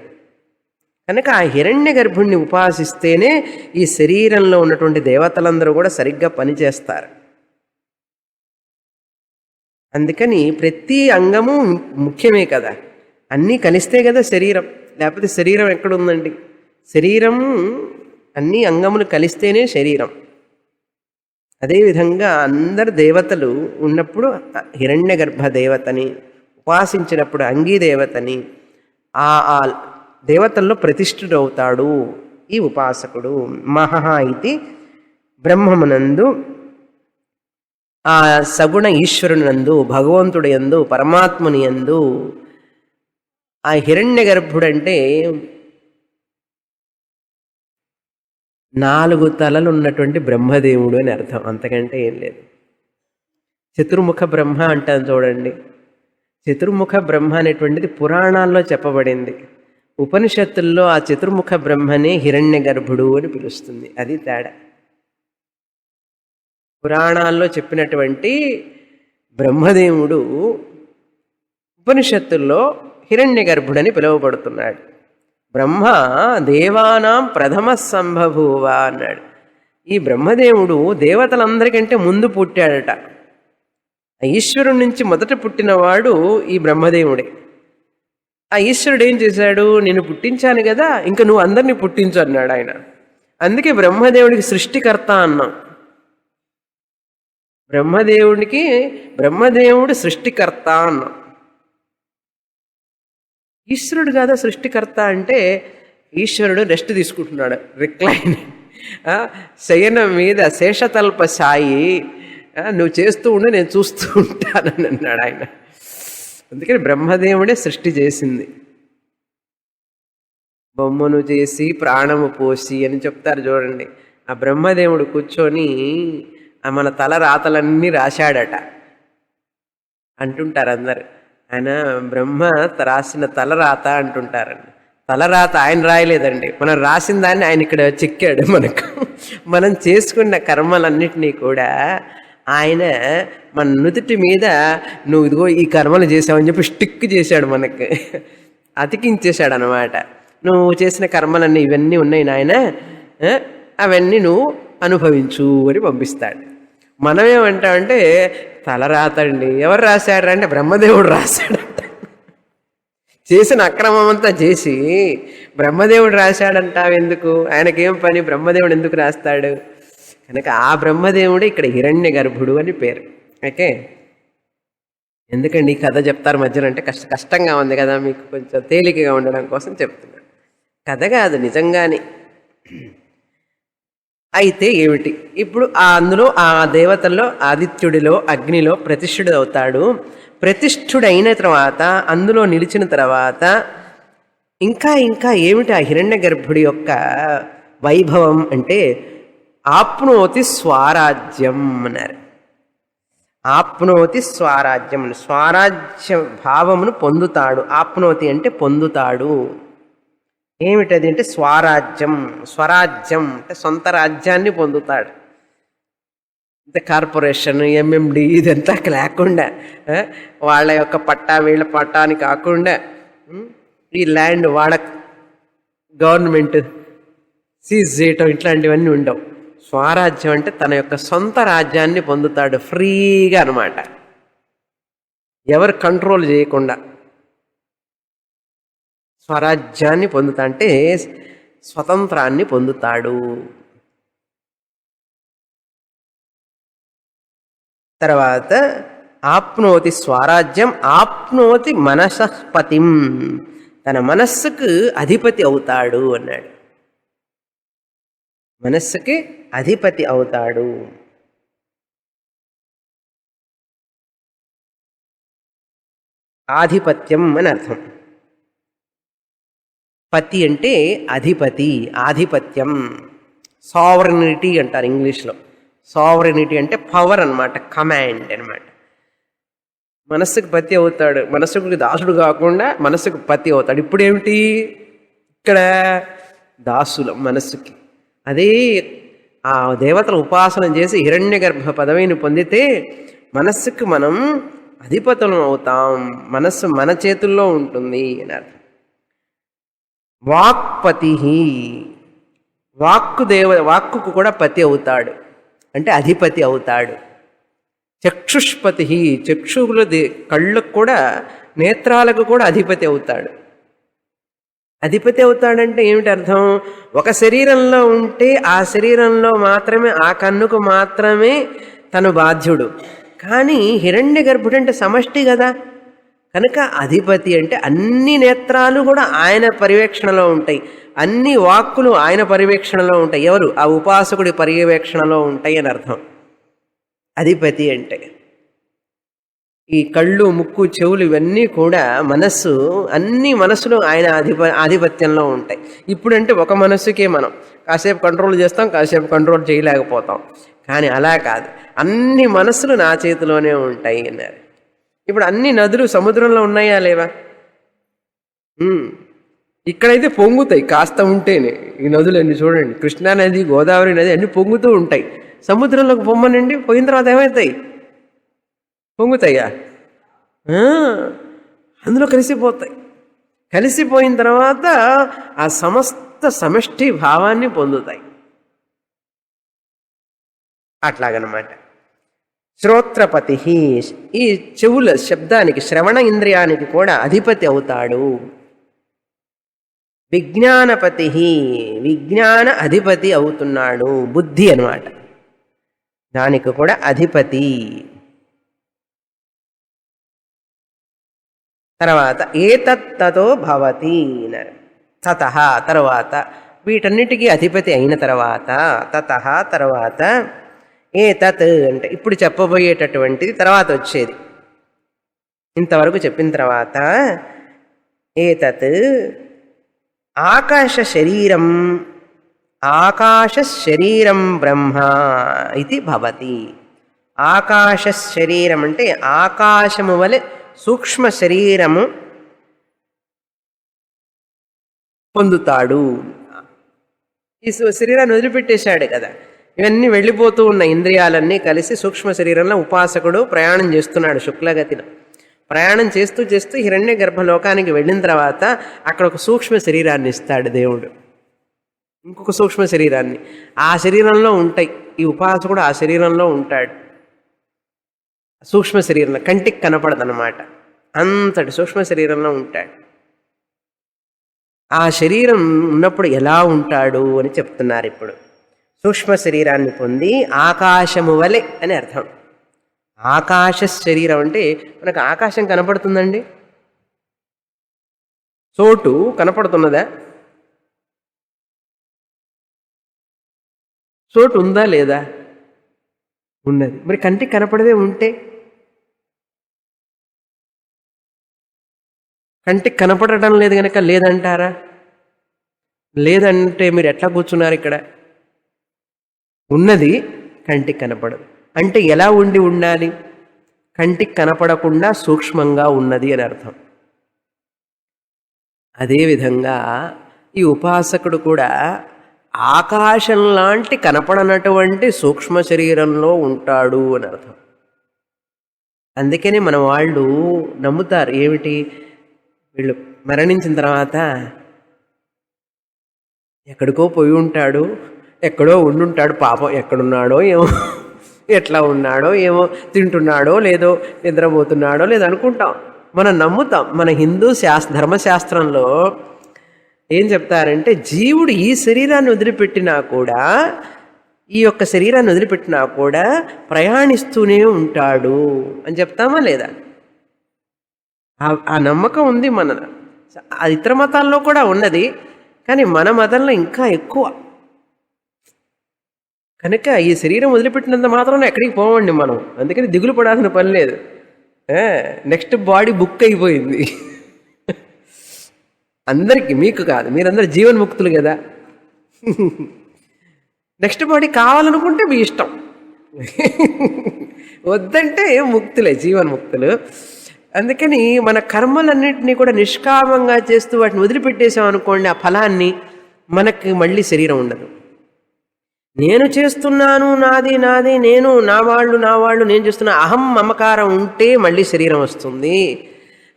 కనుక ఆ హిరణ్య గర్భుడిని ఉపాసిస్తేనే ఈ శరీరంలో ఉన్నటువంటి దేవతలందరూ కూడా సరిగ్గా పనిచేస్తారు. అందుకని ప్రతి అంగము ముఖ్యమే కదా, అన్నీ కలిస్తే కదా శరీరం. లేకపోతే శరీరం ఎక్కడుందండి? శరీరం అన్ని అంగములు కలిస్తేనే శరీరం. అదేవిధంగా అందరు దేవతలు ఉన్నప్పుడు హిరణ్య గర్భ దేవతని ఉపాసించినప్పుడు అంగీ దేవతని, ఆ దేవతల్లో ప్రతిష్ఠుడవుతాడు ఈ ఉపాసకుడు. మహః ఇది బ్రహ్మమునందు, ఆ సగుణ ఈశ్వరునందు, భగవంతుడి యందు, పరమాత్ముని యందు. ఆ హిరణ్య గర్భుడంటే 4 తలలు ఉన్నటువంటి బ్రహ్మదేవుడు అని అర్థం, అంతకంటే ఏం లేదు. చతుర్ముఖ బ్రహ్మ అంటాను చూడండి. చతుర్ముఖ బ్రహ్మ అనేటువంటిది పురాణాల్లో చెప్పబడింది. ఉపనిషత్తుల్లో ఆ చతుర్ముఖ బ్రహ్మనే హిరణ్య గర్భుడు అని పిలుస్తుంది. అది తేడా. పురాణాల్లో చెప్పినటువంటి బ్రహ్మదేవుడు ఉపనిషత్తుల్లో హిరణ్య గర్భుడని పిలువబడుతున్నాడు. బ్రహ్మ దేవానాం ప్రథమ సంభభూవ అన్నాడు. ఈ బ్రహ్మదేవుడు దేవతలందరికంటే ముందు పుట్టాడట. ఈశ్వరుడి నుంచి మొదట పుట్టినవాడు ఈ బ్రహ్మదేవుడే. ఆ ఈశ్వరుడు ఏం చేశాడు? నేను పుట్టించాను కదా, ఇంకా నువ్వు అందరినీ పుట్టించు అన్నాడు ఆయన. అందుకే బ్రహ్మదేవుడికి సృష్టికర్త అన్నాం. బ్రహ్మదేవుడు సృష్టికర్త అన్నాం. ఈశ్వరుడు కదా సృష్టికర్త అంటే, ఈశ్వరుడు రెస్ట్ తీసుకుంటున్నాడు, రిక్లైన్ శయనం మీద శేషతల్ప సాయి, నువ్వు చేస్తూ ఉండి నేను చూస్తూ ఉంటానని అన్నాడు ఆయన. అందుకని బ్రహ్మదేవుడే సృష్టి చేసింది. బొమ్మను చేసి ప్రాణము పోసి అని చెప్తారు చూడండి. ఆ బ్రహ్మదేవుడు కూర్చొని మన తల రాతలన్నీ రాశాడట అంటుంటారు అందరు. ఆయన బ్రహ్మ రాసిన తలరాత అంటుంటారండి. తలరాత ఆయన రాయలేదండి, మనం రాసిన దాన్ని ఆయన ఇక్కడ చెక్కాడు మనకు. మనం చేసుకున్న కర్మలన్నిటినీ కూడా ఆయన మన నుదుటి మీద నువ్వు ఇదిగో ఈ కర్మలు చేసావని చెప్పి స్టిక్ చేశాడు, మనకి అతికించేశాడు అనమాట. నువ్వు చేసిన కర్మలన్నీ ఇవన్నీ ఉన్నాయి నాయన, అవన్నీ నువ్వు అనుభవించు అని పంపిస్తాడు. మనమేమంటామంటే తలరాతండి ఎవరు రాశాడు అంటే బ్రహ్మదేవుడు రాశాడంట. చేసిన అక్రమం అంతా చేసి బ్రహ్మదేవుడు రాశాడంటావు ఎందుకు? ఆయనకేం పని? బ్రహ్మదేవుడు ఎందుకు రాస్తాడు? కనుక ఆ బ్రహ్మదేవుడే ఇక్కడ హిరణ్య గర్భుడు అని పేరు. ఓకే, ఎందుకండి ఈ కథ చెప్తారు మధ్యలో అంటే కష్టంగా ఉంది కదా, మీకు కొంచెం తేలికగా ఉండడం కోసం చెప్తున్నాను. కథ కాదు, నిజంగానే. అయితే ఏమిటి ఇప్పుడు అందులో ఆ దేవతల్లో ఆదిత్యుడిలో అగ్నిలో ప్రతిష్ఠుడు అవుతాడు. ప్రతిష్ఠుడైన తర్వాత అందులో నిలిచిన తర్వాత ఇంకా ఇంకా ఏమిటి ఆ హిరణ్య గర్భుడి యొక్క వైభవం అంటే ఆప్నోతి స్వరాజ్యం అన్నారు. ఆప్నోతి స్వరాజ్యం, స్వరాజ్య భావమును పొందుతాడు. ఆప్నోతి అంటే పొందుతాడు. ఏమిటది అంటే స్వరాజ్యం. స్వరాజ్యం అంటే సొంత రాజ్యాన్ని పొందుతాడు. అంటే కార్పొరేషన్, ఎంఎండి ఇదంతా లేకుండా, వాళ్ళ యొక్క పట్టా వీళ్ళ పట్టా అని కాకుండా, ఈ ల్యాండ్ వాళ్ళ గవర్నమెంట్ సీజ్ చేయటం ఇట్లాంటివన్నీ ఉండవు. స్వరాజ్యం అంటే తన యొక్క సొంత రాజ్యాన్ని పొందుతాడు ఫ్రీగా అనమాట, ఎవరు కంట్రోల్ చేయకుండా స్వరాజ్యాన్ని పొందుతా అంటే స్వతంత్రాన్ని పొందుతాడు. తర్వాత ఆప్నోతి స్వరాజ్యం, ఆప్నోతి మనసపతిం, తన మనస్సుకు అధిపతి అవుతాడు అన్నాడు. మనస్సుకి అధిపతి అవుతాడు. ఆధిపత్యం అని అర్థం. పతి అంటే అధిపతి, ఆధిపత్యం, సావరనిటీ అంటారు ఇంగ్లీష్లో. సావరనిటీ అంటే పవర్ అనమాట, కమాండ్ అనమాట. మనస్సుకు పతి అవుతాడు, మనస్సుకు దాసుడు కాకుండా మనస్సుకు పతి అవుతాడు. ఇప్పుడు ఏమిటి ఇక్కడ దాసులం మనస్సుకి. అదే ఆ దేవతల ఉపాసన చేసి హిరణ్య గర్భ పదవిని పొందితే మనస్సుకు మనం అధిపతులం అవుతాం, మనస్సు మన చేతుల్లో ఉంటుంది అని అర్థం. వాక్పతి, వాక్కుకు కూడా పతి అవుతాడు అంటే అధిపతి అవుతాడు. చక్షుష్పతి, చక్షువుల కళ్ళకు కూడా నేత్రాలకు కూడా అధిపతి అవుతాడు. అధిపతి అవుతాడంటే ఏమిటి అర్థం? ఒక శరీరంలో ఉంటే ఆ శరీరంలో మాత్రమే, ఆ కన్నుకు మాత్రమే తను బాధ్యుడు. కానీ హిరణ్య గర్భుడు అంటే సమష్టి కదా, కనుక అధిపతి అంటే అన్ని నేత్రాలు కూడా ఆయన పర్యవేక్షణలో ఉంటాయి, అన్ని వాక్కులు ఆయన పర్యవేక్షణలో ఉంటాయి. ఎవరు? ఆ ఉపాసకుడి పర్యవేక్షణలో ఉంటాయి అని అర్థం అధిపతి అంటే. ఈ కళ్ళు, ముక్కు, చెవులు ఇవన్నీ కూడా మనస్సు, అన్ని మనసులు ఆయన ఆధిపత్యంలో ఉంటాయి. ఇప్పుడంటే ఒక మనస్సుకే మనం కాసేపు కంట్రోల్ చేస్తాం, కాసేపు కంట్రోల్ చేయలేకపోతాం. కానీ అలా కాదు, అన్ని మనసులు నా చేతిలోనే ఉంటాయి అన్నారు. ఇప్పుడు అన్ని నదులు సముద్రంలో ఉన్నాయా లేవా? ఇక్కడైతే పొంగుతాయి కాస్త ఉంటేనే. ఈ నదులన్నీ చూడండి, కృష్ణా నది, గోదావరి నది అన్నీ పొంగుతూ ఉంటాయి. సముద్రంలోకి పొమ్మనండి, పోయిన తర్వాత ఏమవుతాయి? పొంగుతాయా? అందులో కలిసిపోతాయి. కలిసిపోయిన తర్వాత ఆ సమస్త సమష్టి భావాన్ని పొందుతాయి. అట్లాగనమాట. శ్రోత్రపతి, ఈ చెవుల శబ్దానికి, శ్రవణ ఇంద్రియానికి కూడా అధిపతి అవుతాడు. విజ్ఞానపతి, విజ్ఞాన అధిపతి అవుతున్నాడు. బుద్ధి అన్నమాట, దానికి కూడా అధిపతి. తర్వాత ఏతత్తతో భవతి అన్నారు. తతః తర్వాత, వీటన్నిటికీ అధిపతి అయిన తర్వాత, తతః తర్వాత, ఏతత్ అంటే ఇప్పుడు చెప్పబోయేటటువంటిది తర్వాత వచ్చేది. ఇంతవరకు చెప్పిన తర్వాత, ఏతత్ ఆకాశ శరీరం, ఆకాశ శరీరం బ్రహ్మ ఇది భవతి. ఆకాశ శరీరం అంటే ఆకాశము వలె సూక్ష్మ శరీరము పొందుతాడు. ఈ శరీరాన్ని వదిలిపెట్టేశాడు కదా, ఇవన్నీ వెళ్ళిపోతూ ఉన్న ఇంద్రియాలన్నీ కలిసి సూక్ష్మ శరీరంలో ఉపాసకుడు ప్రయాణం చేస్తున్నాడు శుక్లగతిలో. ప్రయాణం చేస్తూ చేస్తూ హిరణ్య గర్భలోకానికి వెళ్ళిన తర్వాత అక్కడ ఒక సూక్ష్మ శరీరాన్ని ఇస్తాడు దేవుడు, ఇంకొక సూక్ష్మ శరీరాన్ని. ఆ శరీరంలో ఉంటాయి, ఈ ఉపాసకుడు ఆ శరీరంలో ఉంటాడు. సూక్ష్మ శరీరంలో కంటికి కనపడదన్నమాట, అంతటి సూక్ష్మ శరీరంలో ఉంటాడు. ఆ శరీరం ఉన్నప్పుడు ఎలా ఉంటాడు అని చెప్తున్నారు ఇప్పుడు. సూక్ష్మ శరీరాన్ని పొంది ఆకాశము వలె అని అర్థం. ఆకాశ శరీరం అంటే మనకు ఆకాశం కనపడుతుందండి, చోటు కనపడుతున్నదా? చోటు ఉందా లేదా? ఉన్నది. మరి కంటికి కనపడదే ఉంటే, కంటికి కనపడటం లేదు కనుక లేదంటారా? లేదంటే మీరు ఎట్లా కూర్చున్నారు ఇక్కడ? ఉన్నది, కంటికి కనపడదు. అంటే ఎలా ఉండాలి? కంటికి కనపడకుండా సూక్ష్మంగా ఉన్నది అని అర్థం. అదేవిధంగా ఈ ఉపాసకుడు కూడా ఆకాశం లాంటి కనపడనటువంటి సూక్ష్మ శరీరంలో ఉంటాడు అని అర్థం. అందుకనే మన వాళ్ళు నమ్ముతారు ఏమిటి, వీళ్ళు మరణించిన తర్వాత ఎక్కడికో పోయి ఉంటాడు, ఎక్కడో ఉండుంటాడు, పాపం ఎక్కడున్నాడో ఏమో, ఎట్లా ఉన్నాడో ఏమో, తింటున్నాడో లేదో, నిద్రపోతున్నాడో లేదో అనుకుంటాం, మనం నమ్ముతాం. మన హిందూ ధర్మశాస్త్రంలో ఏం చెప్తారంటే, జీవుడు ఈ శరీరాన్ని వదిలిపెట్టినా కూడా, ఈ యొక్క శరీరాన్ని వదిలిపెట్టినా కూడా ప్రయాణిస్తూనే ఉంటాడు అని చెప్తామా లేదా? ఆ నమ్మకం ఉంది మన. అది ఇతర మతాల్లో కూడా ఉన్నది, కానీ మన మతంలో ఇంకా ఎక్కువ. కనుక ఈ శరీరం వదిలిపెట్టినంత మాత్రం ఎక్కడికి పోవండి మనం. అందుకని దిగులు పడాల్సిన పని లేదు. నెక్స్ట్ బాడీ బుక్ అయిపోయింది అందరికీ, మీకు కాదు, మీరందరూ జీవన్ముక్తులు కదా. నెక్స్ట్ బాడీ కావాలనుకుంటే మీ ఇష్టం, వద్దంటే ముక్తులే, జీవన్ముక్తులు. అందుకని మన కర్మలన్నింటినీ కూడా నిష్కామంగా చేస్తూ వాటిని వదిలిపెట్టేసాం అనుకోండి, ఆ ఫలాన్ని, మనకి మళ్ళీ శరీరం ఉండదు. నేను చేస్తున్నాను, నాది నాది, నేను, నా వాళ్ళు నేను చేస్తున్నా, అహం మమకారం ఉంటే మళ్ళీ శరీరం వస్తుంది.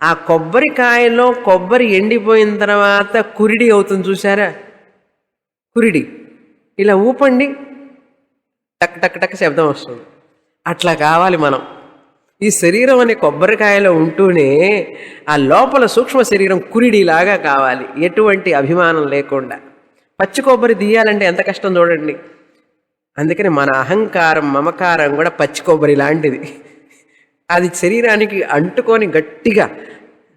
ఆ కొబ్బరికాయలో కొబ్బరి ఎండిపోయిన తర్వాత కురిడి అవుతుంది చూసారా, కురిడి ఇలా ఊపండి, టక్ టక్ టక్ శబ్దం వస్తుంది. అట్లా కావాలి మనం. ఈ శరీరం అనే కొబ్బరికాయలో ఉంటూనే ఆ లోపల సూక్ష్మ శరీరం కురిడిలాగా కావాలి, ఎటువంటి అభిమానం లేకుండా. పచ్చి కొబ్బరి తీయాలంటే ఎంత కష్టం చూడండి. అందుకని మన అహంకారం, మమకారం కూడా పచ్చి కొబ్బరి లాంటిది. అది శరీరానికి అంటుకొని గట్టిగా,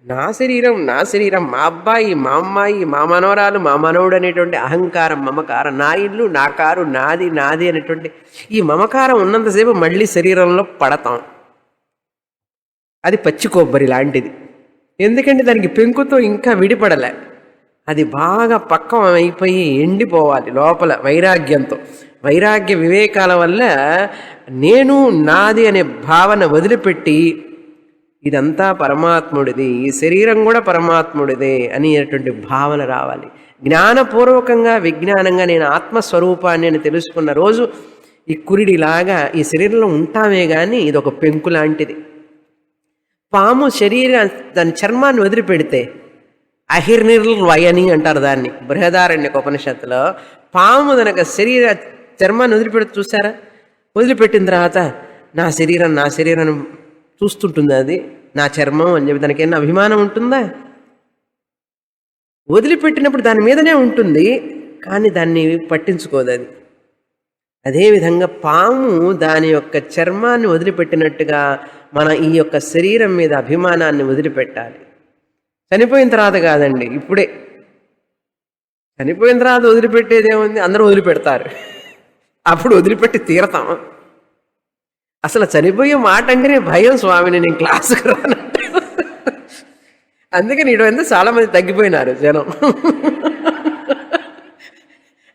నా శరీరం, నా శరీరం, మా అబ్బాయి, మా అమ్మాయి, మా మనవరాలు, మా మనవుడు అనేటువంటి అహంకారం, మమకారం, నా ఇల్లు, నా కారు, నాది నాది అనేటువంటి ఈ మమకారం ఉన్నంతసేపు మళ్ళీ శరీరంలో పడతాం. అది పచ్చి కొబ్బరి లాంటిది. ఎందుకంటే దానికి పెంకుతో ఇంకా విడిపడలే, అది బాగా పక్కం అయిపోయి ఎండిపోవాలి లోపల వైరాగ్యంతో. వైరాగ్య వివేకాల వల్ల నేను, నాది అనే భావన వదిలిపెట్టి ఇదంతా పరమాత్ముడిది, ఈ శరీరం కూడా పరమాత్ముడిదే అనేటువంటి భావన రావాలి. జ్ఞానపూర్వకంగా విజ్ఞానంగా నేను ఆత్మస్వరూపాన్ని అని తెలుసుకున్న రోజు ఈ కురిడిలాగా ఈ శరీరంలో ఉంటామే కానీ ఇది ఒక పెంకు లాంటిది. పాము దాని చర్మాన్ని వదిలిపెడితే అహిర్నిర్వయని అంటారు దాన్ని బృహదారణ్యక ఉపనిషత్తులో. పాము తనక చర్మాన్ని వదిలిపెడితే చూసారా, వదిలిపెట్టిన తర్వాత నా శరీరం చూస్తుంటుంది, అది నా చర్మం అని చెప్పి దానికైనా అభిమానం ఉంటుందా? వదిలిపెట్టినప్పుడు దాని మీదనే ఉంటుంది కానీ దాన్ని పట్టించుకోదు అది. అదేవిధంగా పాము దాని యొక్క చర్మాన్ని వదిలిపెట్టినట్టుగా మన ఈ యొక్క శరీరం మీద అభిమానాన్ని వదిలిపెట్టాలి. చనిపోయిన తర్వాత కాదండి, ఇప్పుడే. చనిపోయిన తర్వాత వదిలిపెట్టేదేముంది, అందరూ వదిలిపెడతారు, అప్పుడు వదిలిపెట్టి తీరతాం. అసలు చనిపోయే మాట అంటేనే భయం స్వామిని, నేను క్లాసుకు రానంటే. అందుకని ఇటు చాలామంది తగ్గిపోయినారు జనం.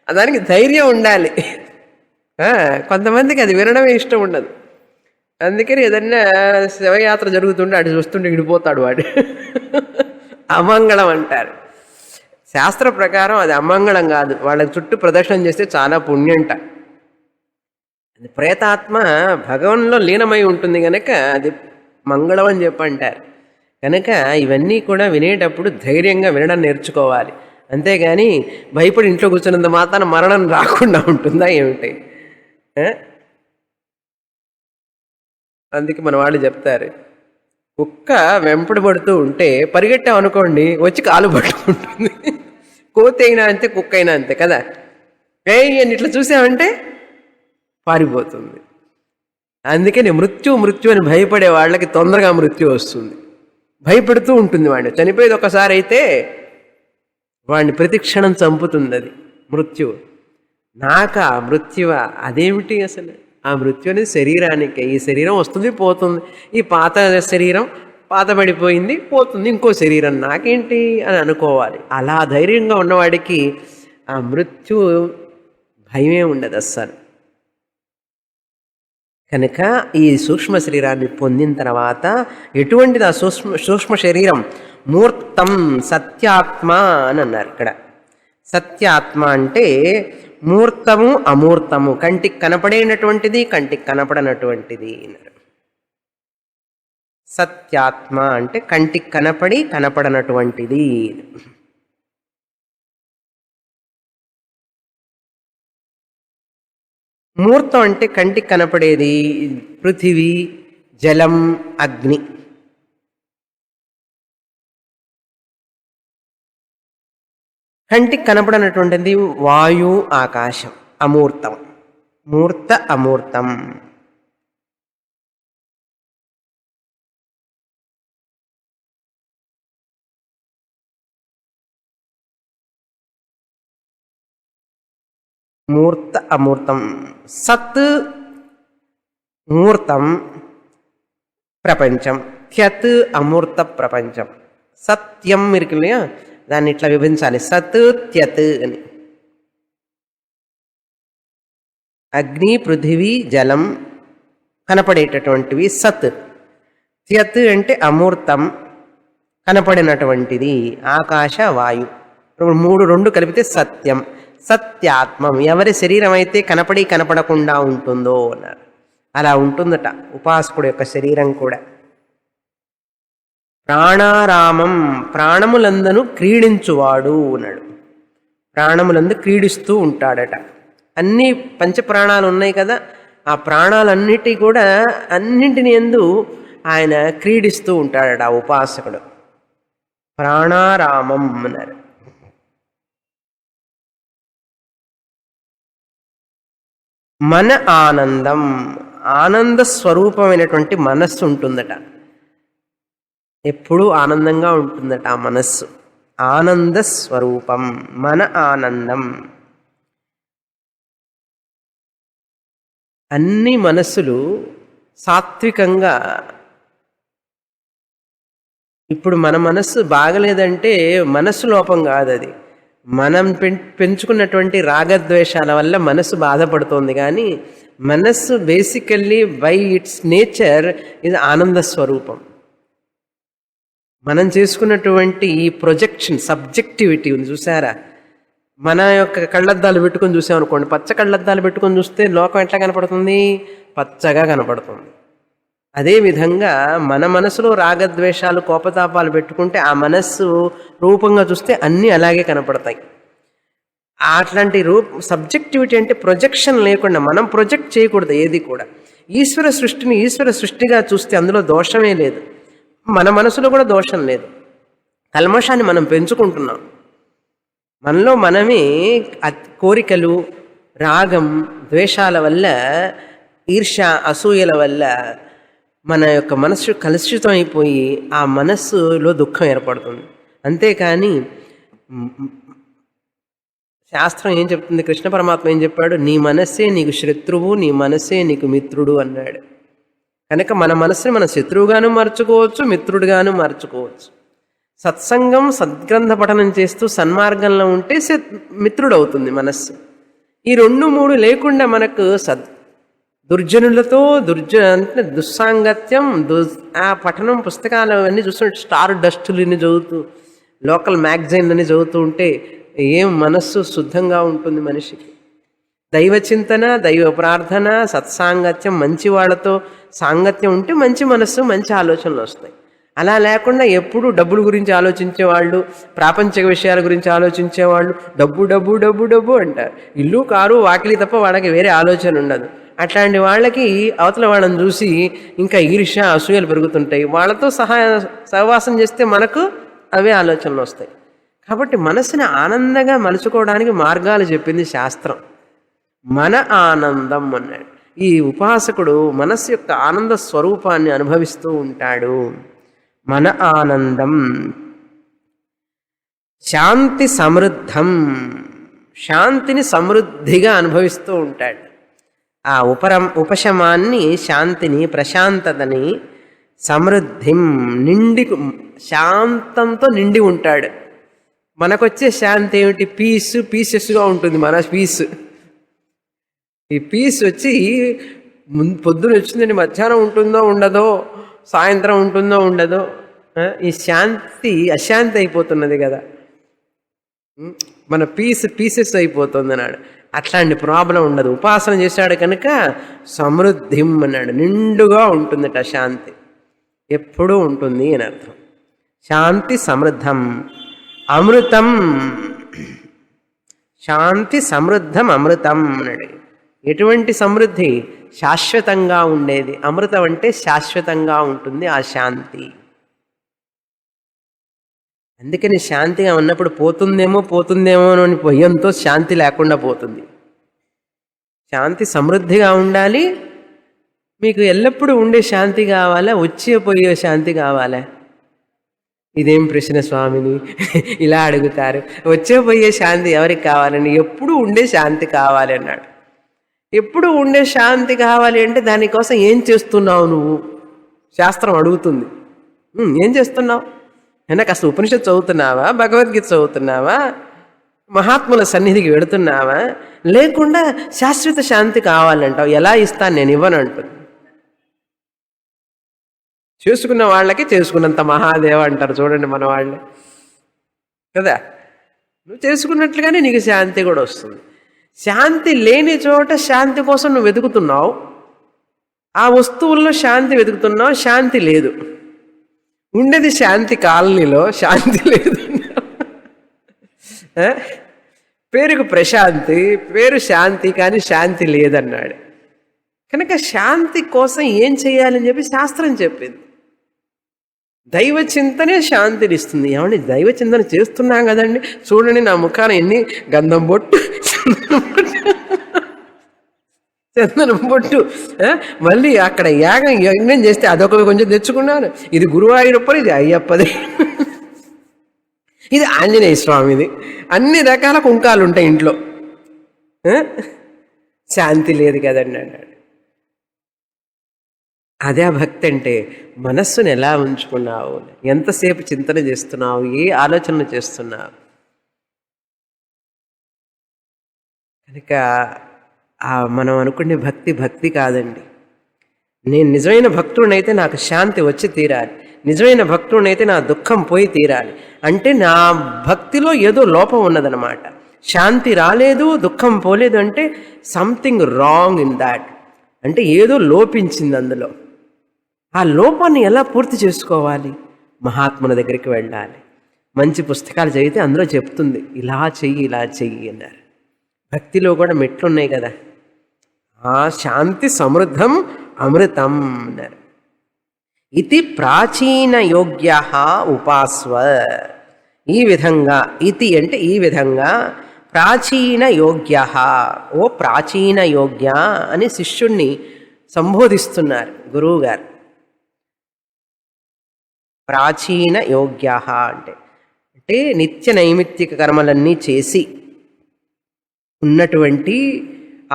దానికి ధైర్యం ఉండాలి. కొంతమందికి అది వినడమే ఇష్టం ఉండదు. అందుకని ఏదన్నా శివయాత్ర జరుగుతుంటే అటు చూస్తుంటే ఇడిపోతాడు వాడు. అమంగళం అంటారు. శాస్త్ర ప్రకారం అది అమంగళం కాదు, వాళ్ళ చుట్టూ ప్రదక్షిణం చేస్తే చాలా పుణ్యంట. అది ప్రేతాత్మ భగవంలో లీనమై ఉంటుంది కనుక అది మంగళం అని చెప్పంటారు. కనుక ఇవన్నీ కూడా వినేటప్పుడు ధైర్యంగా వినడం నేర్చుకోవాలి. అంతేగాని భయపడి ఇంట్లో కూర్చున్నంత మాత్రాన మరణం రాకుండా ఉంటుందా ఏమిటి? అందుకే మన వాళ్ళు చెప్తారు, కుక్క వెంపడి పడుతూ ఉంటే పరిగెట్టాం అనుకోండి వచ్చి కాలు పట్టుకుంటుంది. కోతి అయినా అంతే, కుక్క అయినా అంతే కదా. అని ఇట్లా చూసామంటే పారిపోతుంది. అందుకని మృత్యు అని భయపడే వాళ్ళకి తొందరగా మృత్యు వస్తుంది. భయపెడుతూ ఉంటుంది వాడిని. చనిపోయేది ఒకసారి అయితే వాడిని ప్రతిక్షణం చంపుతుంది అది మృత్యు. మృత్యువా అదేమిటి అసలు? ఆ మృత్యు అనేది శరీరానికి. ఈ శరీరం వస్తుంది పోతుంది, ఈ పాత శరీరం పాతబడిపోయింది పోతుంది, ఇంకో శరీరం నాకేంటి అని అనుకోవాలి. అలా ధైర్యంగా ఉన్నవాడికి ఆ మృత్యు భయమే ఉండదు అస్సలు. కనుక ఈ సూక్ష్మ శరీరాన్ని పొందిన తర్వాత ఎటువంటిది ఆ సూక్ష్మ శరీరం? మూర్తం సత్యాత్మ అని అన్నారు ఇక్కడ. సత్యాత్మ అంటే మూర్తము అమూర్తము, కంటికి కనపడేటటువంటిది కంటికి కనపడనటువంటిది అన్నారు. సత్యాత్మ అంటే కంటికి కనపడి కనపడనటువంటిది. మూర్తం అంటే కంటికి కనపడేది పృథివీ, జలం, అగ్ని. కంటికి కనపడనటువంటిది వాయు, ఆకాశం. అమూర్తం. మూర్త అమూర్తం. మూర్త అమూర్తం. సత్ మూర్తం ప్రపంచం, త్యత్ అమూర్త ప్రపంచం. సత్యం ఇరుకులే దాన్ని ఇట్లా విభజించాలి, సత్ త్యత్ అని. అగ్ని, పృథివీ, జలం కనపడేటటువంటివి సత్. త్యత్ అంటే అమూర్తం కనపడినటువంటిది ఆకాశ, వాయు. రెండు కలిపితే సత్యం. సత్యాత్మం ఎవరి శరీరం అయితే కనపడి కనపడకుండా ఉంటుందో అన్నారు. అలా ఉంటుందట ఉపాసకుడు యొక్క శరీరం కూడా. ప్రాణారామం ప్రాణములందను క్రీడించువాడు అన్నాడు. ప్రాణములందు క్రీడిస్తూ ఉంటాడట. అన్ని పంచప్రాణాలు ఉన్నాయి కదా, ఆ ప్రాణాలన్నిటి కూడా అన్నింటిని యందు ఆయన క్రీడిస్తూ ఉంటాడట ఆ ఉపాసకుడు. ప్రాణారామం అన్నారు. మన ఆనందం, ఆనంద స్వరూపమైనటువంటి మనస్సు ఉంటుందట. ఎప్పుడూ ఆనందంగా ఉంటుందట ఆ మనస్సు. ఆనంద స్వరూపం మన ఆనందం. అన్ని మనస్సులు సాత్వికంగా. ఇప్పుడు మన మనస్సు బాగలేదంటే మనస్సు లోపం కాదు, అది మనం పెంచుకున్నటువంటి రాగద్వేషాల వల్ల మనస్సు బాధపడుతోంది. కానీ మనస్సు బేసికల్లీ బై ఇట్స్ నేచర్ ఇది ఆనంద స్వరూపం. మనం చేసుకున్నటువంటి ఈ ప్రొజెక్షన్ సబ్జెక్టివిటీ ఉంది చూసారా. మన యొక్క కళ్ళద్దాలు పెట్టుకొని చూసామనుకోండి, పచ్చ కళ్ళద్దాలు పెట్టుకొని చూస్తే లోకం ఎట్లా కనపడుతుంది? పచ్చగా కనపడుతుంది. అదేవిధంగా మన మనసులో రాగద్వేషాలు కోపతాపాలు పెట్టుకుంటే ఆ మనస్సు రూపంగా చూస్తే అన్నీ అలాగే కనపడతాయి. అట్లాంటి సబ్జెక్టివిటీ అంటే ప్రొజెక్షన్ లేకుండా మనం ప్రొజెక్ట్ చేయకూడదు ఏది కూడా. ఈశ్వర సృష్టిని ఈశ్వర సృష్టిగా చూస్తే అందులో దోషమే లేదు, మన మనసులో కూడా దోషం లేదు. కల్మషాన్ని మనం పెంచుకుంటున్నాం. మనలో మనమే కోరికలు, రాగం, ద్వేషాల వల్ల, ఈర్ష్య, అసూయల వల్ల మన యొక్క మనస్సు కలుషితం అయిపోయి ఆ మనస్సులో దుఃఖం ఏర్పడుతుంది. అంతేకాని శాస్త్రం ఏం చెప్తుంది, కృష్ణ పరమాత్మ ఏం చెప్పాడు? నీ మనస్సే నీకు శత్రువు, నీ మనస్సే నీకు మిత్రుడు అన్నాడు. కనుక మన మనస్సుని మనం శత్రువుగాను మార్చుకోవచ్చు, మిత్రుడుగాను మార్చుకోవచ్చు. సత్సంగం, సద్గ్రంథ పఠనం చేస్తూ సన్మార్గంలో ఉంటే మిత్రుడు అవుతుంది మనస్సు. ఈ 2, 3 లేకుండా మనకు దుర్జనులతో అంటే దుస్సాంగత్యం, ఆ పఠనం పుస్తకాలు అవన్నీ చూస్తుంటే స్టార్ డస్టులని చదువుతూ, లోకల్ మ్యాగజైన్లని చదువుతూ ఉంటే ఏం మనస్సు శుద్ధంగా ఉంటుంది మనిషికి. దైవ చింతన, దైవ ప్రార్థన, సత్సాంగత్యం, మంచి వాళ్ళతో సాంగత్యం ఉంటే మంచి మనస్సు, మంచి ఆలోచనలు వస్తాయి. అలా లేకుండా ఎప్పుడు డబ్బుల గురించి ఆలోచించేవాళ్ళు, ప్రాపంచిక విషయాల గురించి ఆలోచించేవాళ్ళు, డబ్బు డబ్బు డబ్బు డబ్బు అంటారు. ఇల్లు, కారు, వాకిలి తప్ప వాళ్ళకి వేరే ఆలోచన ఉండదు. అట్లాంటి వాళ్ళకి అవతల వాళ్ళని చూసి ఇంకా ఈర్ష్య, అసూయలు పెరుగుతుంటాయి. వాళ్ళతో సహవాసం చేస్తే మనకు అవే ఆలోచనలు వస్తాయి. కాబట్టి మనసుని ఆనందంగా మలుచుకోవడానికి మార్గాలు చెప్పింది శాస్త్రం. మన ఆనందం అన్నాడు. ఈ ఉపాసకుడు మనస్సు యొక్క ఆనంద స్వరూపాన్ని అనుభవిస్తూ ఉంటాడు. మన ఆనందం శాంతి సమృద్ధం, శాంతిని సమృద్ధిగా అనుభవిస్తూ ఉంటాడు. ఆ ఉపశమాన్ని, శాంతిని, ప్రశాంతతని, సమృద్ధిం నిండి, శాంతంతో నిండి ఉంటాడు. మనకొచ్చే శాంతి ఏమిటి? పీసెస్గా ఉంటుంది మన పీస్. ఈ పీస్ వచ్చి పొద్దున వచ్చిందండి, మధ్యాహ్నం ఉంటుందో ఉండదో, సాయంత్రం ఉంటుందో ఉండదో, ఈ శాంతి అశాంతి అయిపోతున్నది కదా, మన పీసెస్ అయిపోతుంది అన్నాడు. అట్లాంటి ప్రాబ్లం ఉండదు. ఉపాసన చేశాడు కనుక సమృద్ధిం అన్నాడు, నిండుగా ఉంటుందట శాంతి, ఎప్పుడూ ఉంటుంది అని అర్థం. శాంతి సమృద్ధం, అమృతం, శాంతి సమృద్ధం అమృతం అన్నాడు. ఎటువంటి సమృద్ధి? శాశ్వతంగా ఉండేది. అమృతం అంటే శాశ్వతంగా ఉంటుంది ఆ శాంతి. అందుకని శాంతిగా ఉన్నప్పుడు పోతుందేమో అని భయంతో శాంతి లేకుండా పోతుంది. శాంతి సమృద్ధిగా ఉండాలి. మీకు ఎల్లప్పుడూ ఉండే శాంతి కావాలా, వచ్చే పోయే శాంతి కావాలా? ఇదేం ప్రశ్న స్వామిని ఇలా అడుగుతారు. వచ్చే పోయే శాంతి ఎవరికి కావాలండి? ఎప్పుడు ఉండే శాంతి కావాలి అన్నాడు. ఎప్పుడు ఉండే శాంతి కావాలి అంటే దానికోసం ఏం చేస్తున్నావు నువ్వు? శాస్త్రం అడుగుతుంది. ఏం చేస్తున్నావు? అయినా కాస్త ఉపనిషత్తు చదువుతున్నావా, భగవద్గీత చదువుతున్నావా, మహాత్ముల సన్నిధికి వెళుతున్నావా? లేకుండా శాశ్వత శాంతి కావాలంటావు. ఎలా ఇస్తాను నేను? ఇవ్వను అంటుంది. చేసుకున్న వాళ్ళకి చేసుకున్నంత మహాదేవ అంటారు చూడండి మన వాళ్ళే కదా. నువ్వు చేసుకున్నట్లుగానే నీకు శాంతి కూడా వస్తుంది. శాంతి లేని చోట శాంతి కోసం నువ్వు వెతుకుతున్నావు, ఆ వస్తువుల్లో శాంతి వెతుకుతున్నావు, శాంతి లేదు. ఉండేది శాంతి కాలనీలో, శాంతి లేదు. పేరుకు ప్రశాంతి, పేరు శాంతి, కానీ శాంతి లేదన్నాడు. కనుక శాంతి కోసం ఏం చేయాలని చెప్పి శాస్త్రం చెప్పింది. దైవ చింతనే శాంతిని ఇస్తుంది. ఏమండి, దైవ చింతన చేస్తున్నాం కదండి, చూడండి నా ముఖాన ఎన్ని గంధం బొట్టు, చందనం బొట్టు, మళ్ళీ అక్కడ యజ్ఞం చేస్తే అదొక కొంచెం తెచ్చుకున్నాను. ఇది గురువాయూరప్పది, ఇది అయ్యప్పది, ఇది ఆంజనేయ స్వామిది, అన్ని రకాల కుంకాలు ఉంటాయి ఇంట్లో. శాంతి లేదు కదండి అన్నాడు. అదే భక్తి అంటే. మనస్సును ఎలా ఉంచుకున్నావు, ఎంతసేపు చింతన చేస్తున్నావు, ఏ ఆలోచన చేస్తున్నావు. కనుక మనం అనుకునే భక్తి కాదండి. నేను నిజమైన భక్తుడినైతే నాకు శాంతి వచ్చి తీరాలి. నిజమైన భక్తుడినైతే నా దుఃఖం పోయి తీరాలి అంటే నా భక్తిలో ఏదో లోపం ఉన్నదన్నమాట. శాంతి రాలేదు, దుఃఖం పోలేదు అంటే సంథింగ్ రాంగ్ ఇన్ దాట్, అంటే ఏదో లోపించింది అందులో. ఆ లోపాన్ని ఎలా పూర్తి చేసుకోవాలి? మహాత్ముల దగ్గరికి వెళ్ళాలి, మంచి పుస్తకాలు చదివితే అందులో చెప్తుంది ఇలా చెయ్యి ఇలా చెయ్యి అన్నారు. భక్తిలో కూడా మెట్లున్నాయి కదా. ఆ శాంతి సమృద్ధం అమృతం అన్నారు. ఇది ప్రాచీన యోగ్య ఉపాస్వ. ఈ విధంగా, ఇది అంటే ఈ విధంగా, ప్రాచీన యోగ్య, ఓ ప్రాచీన యోగ్య అని శిష్యుణ్ణి సంబోధిస్తున్నారు గురువు గారు. ప్రాచీన యోగ్య అంటే అంటే నిత్య నైమిత్తిక కర్మలన్నీ చేసి ఉన్నటువంటి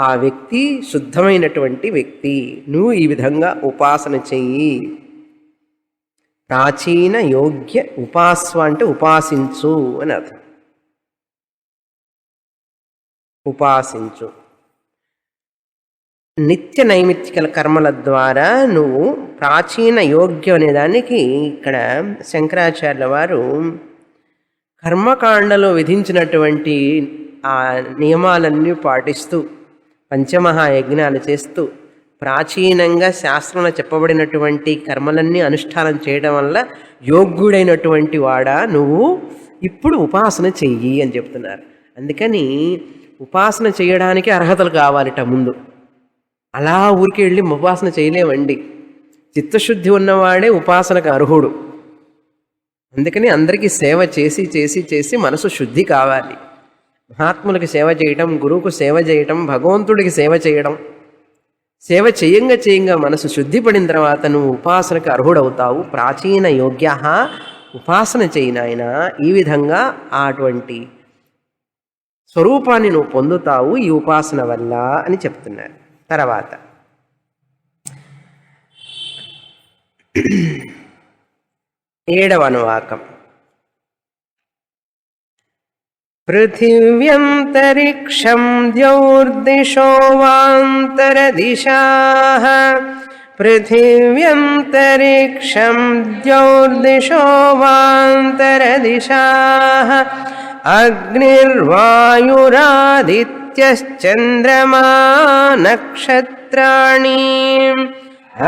ఆ వ్యక్తి శుద్ధమైనటువంటి వ్యక్తి. నువ్వు ఈ విధంగా ఉపాసన చెయ్యి. ప్రాచీన యోగ్య ఉపాస్వ అంటే ఉపాసించు అని అర్థం. ఉపాసించు. నిత్య నైమిత్తిక కర్మల ద్వారా నువ్వు ప్రాచీన యోగ్యం అనే దానికి ఇక్కడ శంకరాచార్యుల వారు కర్మకాండలో విధించినటువంటి ఆ నియమాలన్నీ పాటిస్తూ పంచమహాయజ్ఞాలు చేస్తూ ప్రాచీనంగా శాస్త్రంలో చెప్పబడినటువంటి కర్మలన్నీ అనుష్ఠానం చేయడం వల్ల యోగ్యుడైనటువంటి వాడా నువ్వు ఇప్పుడు ఉపాసన చెయ్యి అని చెప్తున్నారు. అందుకని ఉపాసన చేయడానికి అర్హతలు కావాలిట ముందు. అలా ఊరికి వెళ్ళి ఉపాసన చేయలేమండి. చిత్తశుద్ధి ఉన్నవాడే ఉపాసనకు అర్హుడు. అందుకని అందరికీ సేవ చేసి చేసి చేసి మనసు శుద్ధి కావాలి. మహాత్ములకి సేవ చేయటం, గురువుకు సేవ చేయటం, భగవంతుడికి సేవ చేయడం. సేవ చేయంగా చేయంగా మనసు శుద్ధి పడిన తర్వాత నువ్వు ఉపాసనకు అర్హుడవుతావు. ప్రాచీన యోగ్య ఉపాసన చేయి నాయన. ఈ విధంగా అటువంటి స్వరూపాన్ని నువ్వు పొందుతావు ఈ ఉపాసన వల్ల అని చెప్తున్నారు. తర్వాత 7వ అనువాకం. పృథివ్యంతరిక్షం ద్యౌర్దిశో వాంతరదిశాః. పృథివ్యంతరిక్షం ద్యౌర్దిశో వాంతరదిశాః. అగ్నిర్వాయురాదిత్యశ్చంద్రమా నక్షత్రాణి.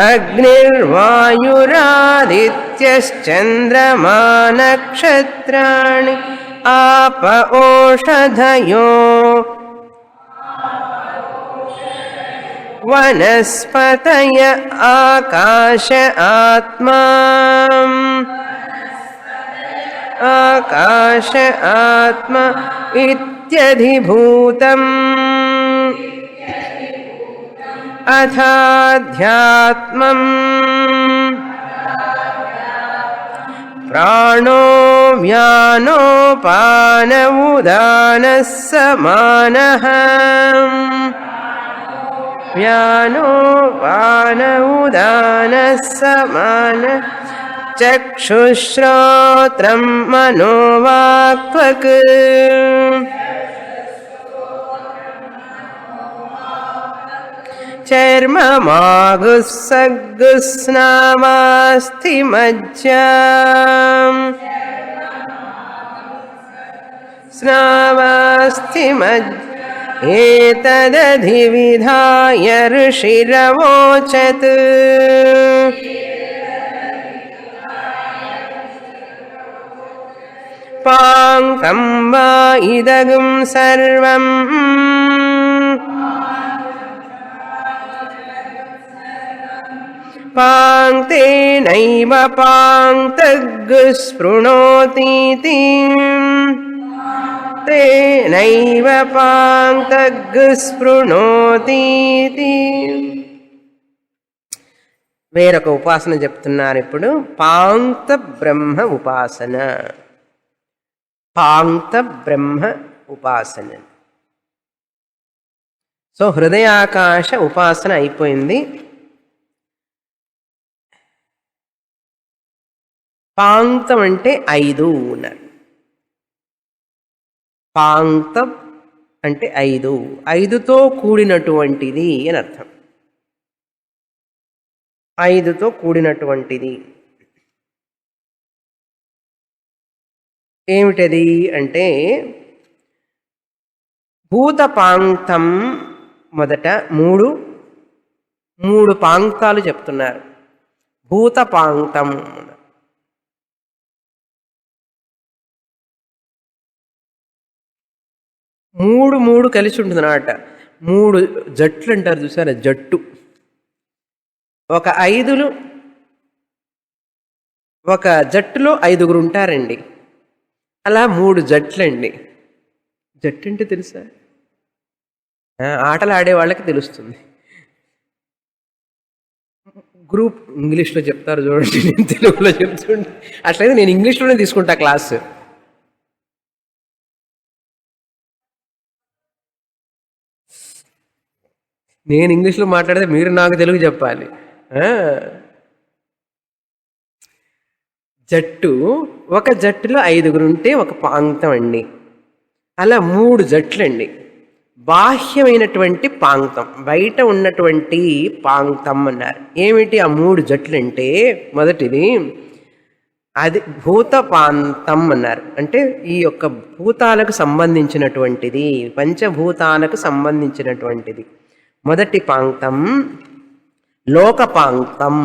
అగ్నిర్వాయురాదిత్యశ్చంద్రమా నక్షత్రాణి. ఆప ఓషధయో వనస్పతయ ఆకాశ ఆత్మా. ఆకాశ ఆత్మ ఇత్యధిభూతం. అథాధ్యాత్మం ప్రాణో వ్యానోపానముదానః సమానః. వ్యానోపానముదానః సమానః. చక్షుశ్రోత్రం మనోవాక్త్వక్. చర్మమాగుస్సగ్గుస్నామాస్థిమజ్జా. స్నామాస్థిమజ్జ ఏతదధివిధాయ ఋషిరవోచత్. పాంకం వా ఇదగం సర్వం. పాంక్తేనైవ పాంక్తగ్గుస్పృణోతీతి. తేనైవ పాంక్తగ్గుస్పృణోతీతి. వేరొక ఉపాసన చెప్తున్నారు ఇప్పుడు. పాంక్త బ్రహ్మ ఉపాసన. పాంక్త బ్రహ్మ ఉపాసన. సో హృదయాకాశ ఉపాసన అయిపోయింది. పాంక్తం అంటే 5 ఉన్నారు. పాంక్తం అంటే 5, 5తో కూడినటువంటిది అని అర్థం. 5తో కూడినటువంటిది. ఏమిటది అంటే భూతపాంక్తం మొదట మూడు పాంక్తాలు చెప్తున్నారు. భూతపాంక్తం మూడు కలిసి ఉంటుంది అన్నమాట. 3 జట్లు అంటారు చూసారా, జట్టు. ఒక జట్టులో 5గురు ఉంటారండి. అలా 3 జట్లండి. జట్టు అంటే తెలుసా? ఆటలు ఆడే వాళ్ళకి తెలుస్తుంది. గ్రూప్ ఇంగ్లీష్లో చెప్తారు చూడండి, నేను తెలుగులో చెప్తుండే. అట్లయితే నేను ఇంగ్లీష్లోనే తీసుకుంటా క్లాస్. నేను ఇంగ్లీష్లో మాట్లాడితే మీరు నాకు తెలుగు చెప్పాలి. జట్టు, ఒక జట్టులో 5గురు ఉంటే ఒక పాంక్తం అండి. అలా 3 జట్లండి. బాహ్యమైనటువంటి పాంక్తం, బయట ఉన్నటువంటి పాంక్తం అన్నారు. ఏమిటి ఆ 3 జట్లంటే, మొదటిది అది భూతపాంతం అన్నారు. అంటే ఈ యొక్క భూతాలకు సంబంధించినటువంటిది, పంచభూతాలకు సంబంధించినటువంటిది. మొదటి పాంక్తం లోకపాంక్తం.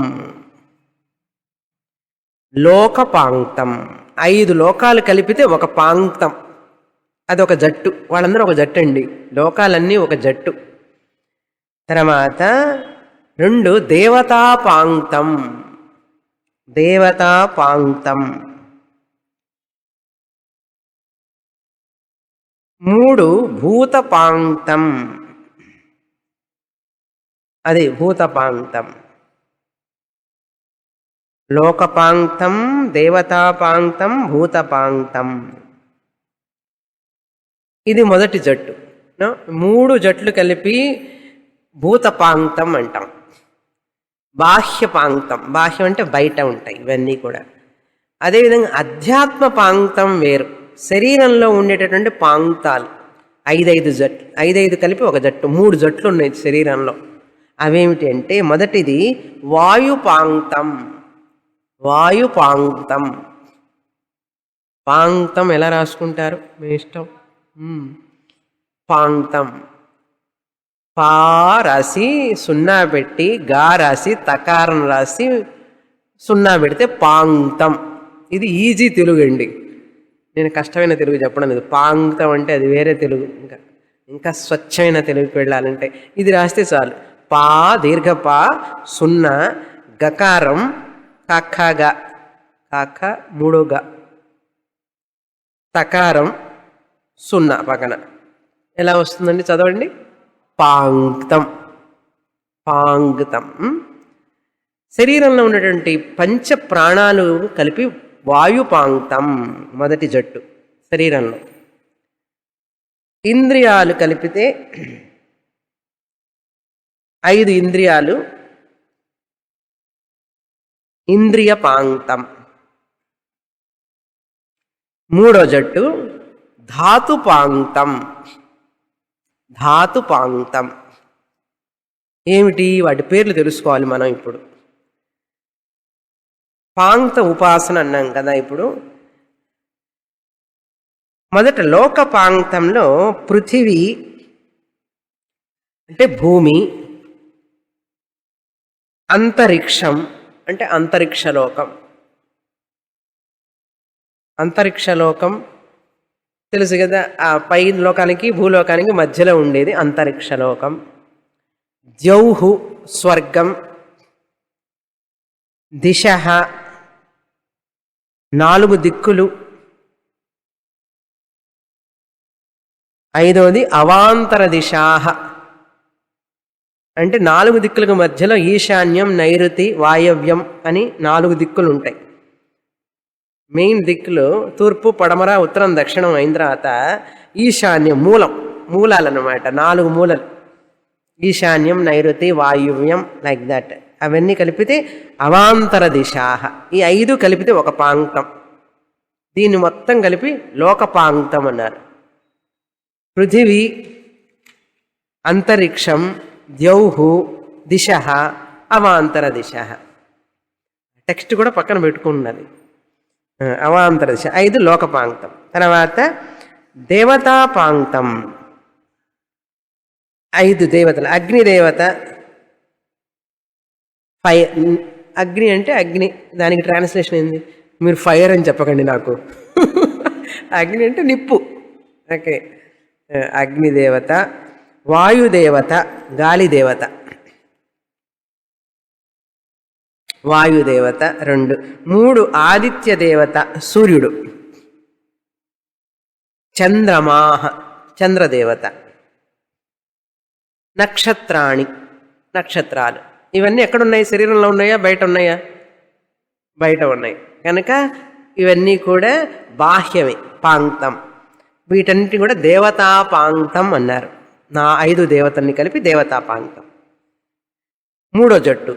లోకపాంక్తం 5 లోకాలు కలిపితే ఒక పాంక్తం, అదొక జట్టు. వాళ్ళందరూ ఒక జట్టు అండి, లోకాలన్నీ ఒక జట్టు. తర్వాత 2 దేవతాపాంక్తం. దేవతాపాంక్తం 3 భూతపాంక్తం. అది భూతపాంక్తం. లోకపాంక్తం, దేవతాపాంక్తం, భూతపాంక్తం. ఇది మొదటి జట్టు. 3 జట్లు కలిపి భూతపాంక్తం అంటాం. బాహ్యపాంక్తం, బాహ్యం అంటే బయట ఉంటాయి ఇవన్నీ కూడా. అదేవిధంగా అధ్యాత్మ పాంక్తం వేరు, శరీరంలో ఉండేటటువంటి పాంక్తాలు 5 జట్లు, 5 కలిపి ఒక జట్టు. 3 జట్లు ఉన్నాయి శరీరంలో. అవేమిటి అంటే, మొదటిది వాయుపాంక్తం. వాయుపాంక్తం. పాంక్తం ఎలా రాసుకుంటారు మీ ఇష్టం. పాంక్తం పా రాసి 0 పెట్టి, గా రాసి తకారం రాసి 0 పెడితే పాంక్తం. ఇది ఈజీ తెలుగు అండి, నేను కష్టమైన తెలుగు చెప్పడం లేదు. పాంక్తం అంటే అది వేరే తెలుగు. ఇంకా స్వచ్ఛమైన తెలుగుకి వెళ్ళాలంటే ఇది రాస్తే చాలు. పా దీర్ఘపా 0 గకారం కాఖగా, కాఖ 3గా, తకారం 0 పక్కన. ఎలా వస్తుందండి చదవండి. పాంక్తం. పాంక్తం. శరీరంలో ఉన్నటువంటి పంచ ప్రాణాలు కలిపి వాయుపాంక్తం మొదటి జట్టు శరీరంలో. ఇంద్రియాలు కలిపితే 5 ఇంద్రియాలు ఇంద్రియ పాంక్తం. 3వ జట్టు ధాతుపాంక్తం. ధాతుపాంక్తం ఏమిటి, వాటి పేర్లు తెలుసుకోవాలి మనం ఇప్పుడు. పాంక్త ఉపాసన అన్నాం కదా. ఇప్పుడు మొదట లోకపాంక్తంలో పృథివీ అంటే భూమి, అంతరిక్షం అంటే అంతరిక్షలోకం. అంతరిక్షలోకం తెలుసు కదా, ఆ పై లోకానికి భూలోకానికి మధ్యలో ఉండేది అంతరిక్షలోకం. ద్యౌహు స్వర్గం, దిశ 4 దిక్కులు. 5వది అవాంతర దిశాహ అంటే 4 దిక్కులకు మధ్యలో ఈశాన్యం, నైరుతి, వాయవ్యం అని 4 దిక్కులు ఉంటాయి. మెయిన్ దిక్కులు తూర్పు, పడమర, ఉత్తరం, దక్షిణం అయిన తర్వాత ఈశాన్యం మూలాలన్నమాట. 4 మూలలు. ఈశాన్యం, నైరుతి, వాయువ్యం, లైక్ దట్. అవన్నీ కలిపితే అవాంతర దిశాహ. ఈ 5 కలిపితే ఒక పాంక్తం. దీన్ని మొత్తం కలిపి లోకపాంక్తం అన్నారు. పృథివీ, అంతరిక్షం, ద్యౌహు, దిశ, అవాంతర దిశ. టెక్స్ట్ కూడా పక్కన పెట్టుకున్నది. అవాంతర దిశ 5 లోకపాంక్తం. తర్వాత దేవతాపాంక్తం 5 దేవతలు. అగ్నిదేవత ఫైర్. అగ్ని అంటే అగ్ని, దానికి ట్రాన్స్లేషన్ ఏంది? మీరు ఫైర్ అని చెప్పకండి నాకు. అగ్ని అంటే నిప్పు. ఓకే, అగ్నిదేవత. వాయుదేవత గాలిదేవత. వాయుదేవత 2. 3 ఆదిత్య దేవత సూర్యుడు. చంద్రమాహ చంద్రదేవత. నక్షత్రాణి నక్షత్రాలు. ఇవన్నీ ఎక్కడున్నాయి? శరీరంలో ఉన్నాయా, బయట ఉన్నాయా? బయట ఉన్నాయి కనుక ఇవన్నీ కూడా బాహ్యమే, పాంక్తం. వీటన్నిటి కూడా దేవతాపాంక్తం అన్నారు. నా 5 దేవతల్ని కలిపి దేవతాపాంక్తం. 3వ జట్టు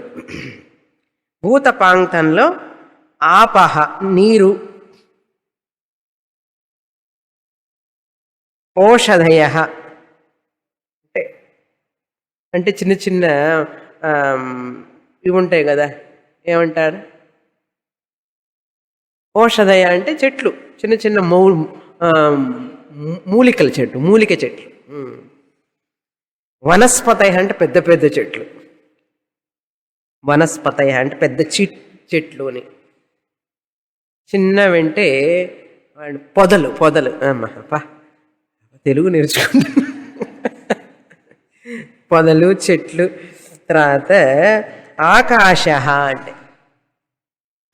భూతపాంక్తంలో ఆపహ నీరు, ఓషధయ అంటే చిన్న చిన్న ఇవి ఉంటాయి కదా, ఏమంటారు? ఓషధయ అంటే చెట్లు, చిన్న చిన్న మూలికల చెట్టు, మూలిక చెట్లు. వనస్పతయ అంటే పెద్ద పెద్ద చెట్లు. వనస్పతయ అంటే పెద్ద చెట్లు అని. చిన్నవంటే పొదలు. పొదలు అమ్మా, తెలుగు నేర్చుకుంటా. పొదలు, చెట్లు. తర్వాత ఆకాశ అంటే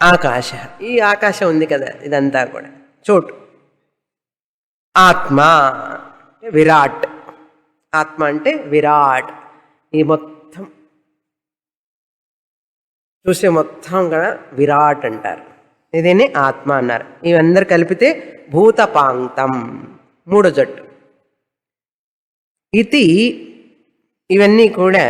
ఆకాశ, ఈ ఆకాశం ఉంది కదా, ఇదంతా కూడా చోటు. ఆత్మ విరాట్. ఆత్మ అంటే విరాట్. ఈ మొత్తం చూసే మొత్తం కూడా విరాట్ అంటారు. ఇదేనే ఆత్మ అన్నారు. ఇవందరు కలిపితే భూతపాంక్తం. 3వ జట్టు. ఇది ఇవన్నీ కూడా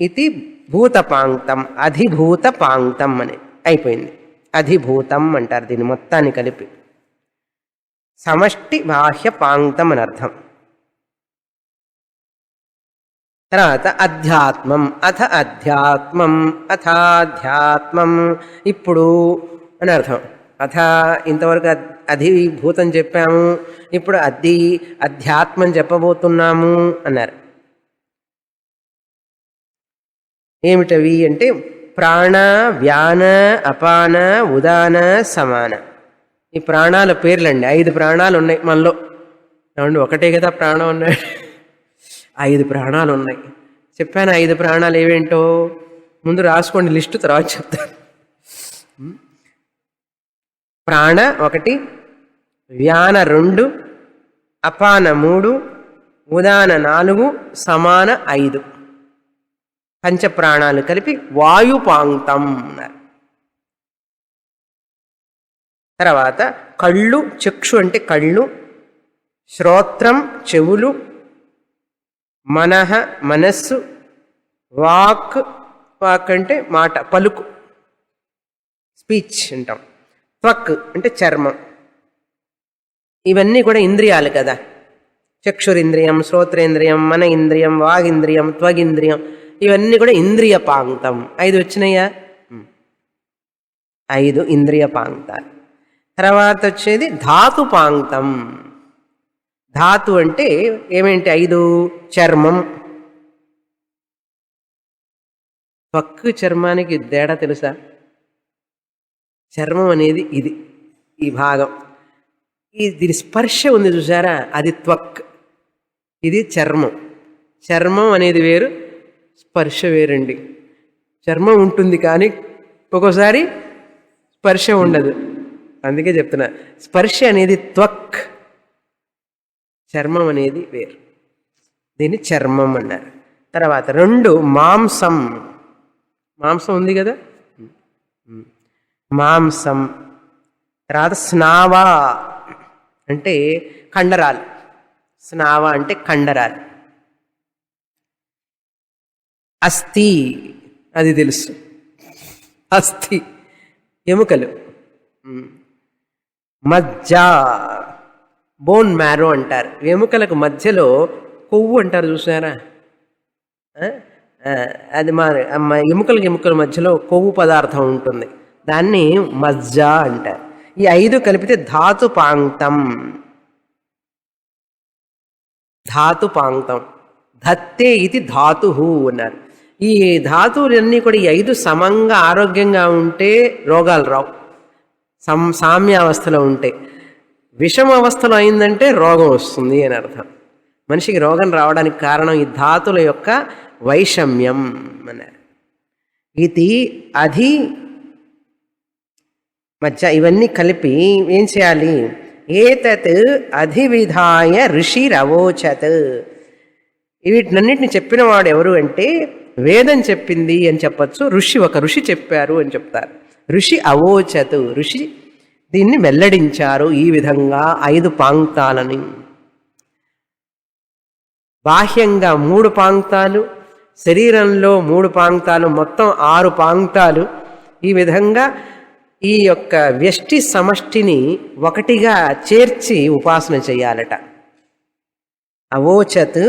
ఇది భూతపాంక్తం, అధిభూతపాంక్తం అని అయిపోయింది. అధిభూతం అంటారు దీన్ని మొత్తాన్ని కలిపి. సమష్టి బాహ్య పాంక్తం అని అర్థం. తర్వాత అధ్యాత్మం. అథ అధ్యాత్మం, అథాధ్యాత్మం. ఇప్పుడు అని అర్థం. అథ ఇంతవరకు అధిభూతం చెప్పాము, ఇప్పుడు అధ్యాత్మం చెప్పబోతున్నాము అన్నారు. ఏమిటవి అంటే ప్రాణ, వ్యాన, అపాన, ఉదాన, సమాన. ఈ ప్రాణాల పేర్లండి. 5 ప్రాణాలు ఉన్నాయి మనలో. ఏమండి, ఒకటే కదా ప్రాణం ఉన్నాయి? 5 ప్రాణాలు ఉన్నాయి. చెప్పాను 5 ప్రాణాలు ఏవేంటో. ముందు రాసుకోండి లిస్టు, తర్వాత చెప్తాను. ప్రాణ 1, వ్యాన 2, అపాన 3, ఉదాన 4, సమాన 5. పంచప్రాణాలు కలిపి వాయుపాంక్తం అన్నారు. తర్వాత కళ్ళు, చక్షు అంటే కళ్ళు, శ్రోత్రం చెవులు, మనః మనస్సు, వాక్, వాక్ అంటే మాట, పలుకు, స్పీచ్ అంటాం. త్వక్ అంటే చర్మం. ఇవన్నీ కూడా ఇంద్రియాలు కదా. చక్షురింద్రియం, శ్రోత్రేంద్రియం, మన ఇంద్రియం, వాగింద్రియం, త్వగింద్రియం, ఇవన్నీ కూడా ఇంద్రియ పాంక్తం. 5 వచ్చినాయా? 5 ఇంద్రియ పాంక్తాలు. తర్వాత వచ్చేది ధాతు పాంక్తం. ధాతు అంటే ఏమేంటి? 5 చర్మం. త్వక్ చర్మానికి తేడా తెలుసా? చర్మం అనేది ఇది, ఈ భాగం. దీని స్పర్శ ఉంది చూసారా, అది త్వక్. ఇది చర్మం. చర్మం అనేది వేరు, స్పర్శ వేరండి. చర్మం ఉంటుంది కానీ ఒక్కోసారి స్పర్శ ఉండదు. అందుకే చెప్తున్నా, స్పర్శ అనేది త్వక్, చర్మం అనేది వేరు. దీన్ని చర్మం అన్నారు. తర్వాత 2 మాంసం. మాంసం ఉంది కదా, మాంసం. తర్వాత స్నావా అంటే కండరాలు. స్నావ అంటే కండరాలు. అస్థి అది తెలుసు, అస్థి ఎముకలు. మజ్జ బోన్ మ్యారో అంటారు. ఎముకలకు మధ్యలో కొవ్వు అంటారు చూసారా, ఆ, అది మా ఎముకల మధ్యలో కొవ్వు పదార్థం ఉంటుంది, దాన్ని మజ్జ అంటారు. ఈ 5 కలిపితే ధాతుపాంక్తం. ధాతుపాంక్తం ధత్తే ఇది ధాతు అన్నారు. ఈ ధాతువులన్నీ కూడా ఈ 5 సమంగా ఆరోగ్యంగా ఉంటే రోగాలు రావు. సామ్యావస్థలో ఉంటే. విషమ అవస్థలో అయిందంటే రోగం వస్తుంది అని అర్థం. మనిషికి రోగం రావడానికి కారణం ఈ ధాతుల యొక్క వైషమ్యం అన్నారు. ఇది అధి మధ్య ఇవన్నీ కలిపి ఏం చేయాలి? ఏతత్ అధివిధాయ ఋషిరవోచత్. వీటినన్నిటిని చెప్పిన వాడు ఎవరు అంటే వేదం చెప్పింది అని చెప్పచ్చు, ఒక ఋషి చెప్పారు అని చెప్తారు. ఋషి అవోచత్, ఋషి దీన్ని వెల్లడించారు ఈ విధంగా 5 పాంక్తాలని. బాహ్యంగా 3 పాంక్తాలు, శరీరంలో 3 పాంక్తాలు, మొత్తం 6 పాంక్తాలు. ఈ విధంగా ఈ యొక్క వ్యష్టి సమష్టిని ఒకటిగా చేర్చి ఉపాసన చేయాలట. అవోచత్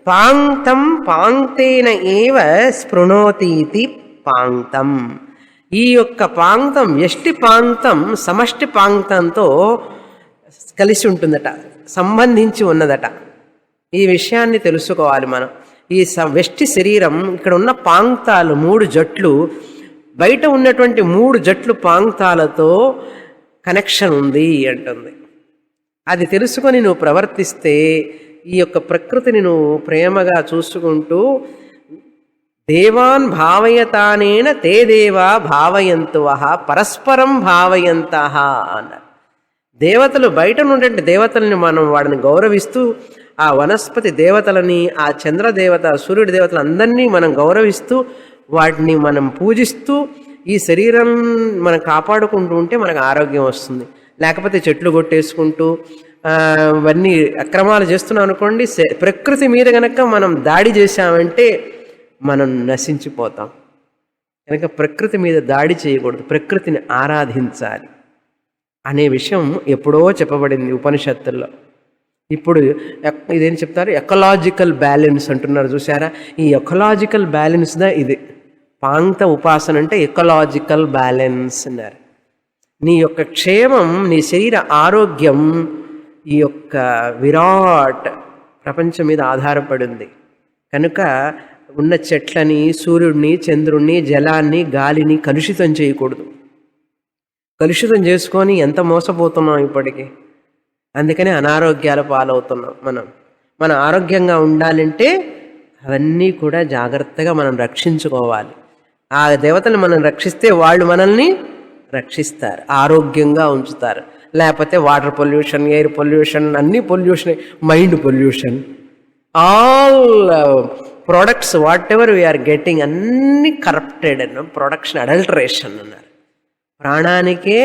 పాంక్తం పాంక్తేన ఏవ స్పృణోతీతి పాంక్తం. ఈ యొక్క పాంక్తం వ్యష్టి పాంక్తం సమష్టి పాంక్తంతో కలిసి ఉంటుందట, సంబంధించి ఉన్నదట. ఈ విషయాన్ని తెలుసుకోవాలి మనం. ఈ వ్యష్టి శరీరం, ఇక్కడ ఉన్న పాంక్తాలు 3 జట్లు, బయట ఉన్నటువంటి 3 జట్లు పాంక్తాలతో కనెక్షన్ ఉంది అంటుంది. అది తెలుసుకొని నువ్వు ప్రవర్తిస్తే ఈ యొక్క ప్రకృతిని నువ్వు ప్రేమగా చూసుకుంటూ దేవాన్ భావయతానేన తే దేవా భావయంతువః పరస్పరం భావయంతః అన్నారు. దేవతలు బయట ఉన్నటువంటి దేవతల్ని మనం వాడిని గౌరవిస్తూ, ఆ వనస్పతి దేవతలని, ఆ చంద్రదేవత, సూర్యుడి దేవతలు అందరినీ మనం గౌరవిస్తూ, వాటిని మనం పూజిస్తూ ఈ శరీరం మనం కాపాడుకుంటూ ఉంటే మనకు ఆరోగ్యం వస్తుంది. లేకపోతే చెట్లు కొట్టేసుకుంటూ ఇవన్నీ అక్రమాలు చేస్తున్నాం అనుకోండి, ప్రకృతి మీద కనుక మనం దాడి చేశామంటే మనం నశించిపోతాం. కనుక ప్రకృతి మీద దాడి చేయకూడదు, ప్రకృతిని ఆరాధించాలి అనే విషయం ఎప్పుడో చెప్పబడింది ఉపనిషత్తుల్లో. ఇప్పుడు ఇదేం చెప్తారు? ఎకలాజికల్ బ్యాలెన్స్ అంటున్నారు, చూసారా? ఈ ఎకలాజికల్ బ్యాలెన్స్దా ఇది. పాంక్త ఉపాసన అంటే ఎకలాజికల్ బ్యాలెన్స్ అన్నారు. నీ యొక్క క్షేమం, నీ శరీర ఆరోగ్యం ఈ యొక్క విరాట్ ప్రపంచం మీద ఆధారపడింది. కనుక ఉన్న చెట్లని, సూర్యుడిని, చంద్రుణ్ణి, జలాన్ని, గాలిని కలుషితం చేయకూడదు. కలుషితం చేసుకొని ఎంత మోసపోతున్నాం ఇప్పటికీ. అందుకనే అనారోగ్యాల పాలవుతున్నాం. మనం ఆరోగ్యంగా ఉండాలంటే అవన్నీ కూడా జాగ్రత్తగా మనం రక్షించుకోవాలి. ఆ దేవతలు మనం రక్షిస్తే వాళ్ళు మనల్ని రక్షిస్తారు, ఆరోగ్యంగా ఉంచుతారు. లేకపోతే వాటర్ పొల్యూషన్, ఎయిర్ పొల్యూషన్, అన్ని pollution, mind pollution, all products whatever we are getting అన్ని కరప్టెడ్ అన్న ప్రొడక్షన్, అడల్టరేషన్ అన్నారు. ప్రాణానికే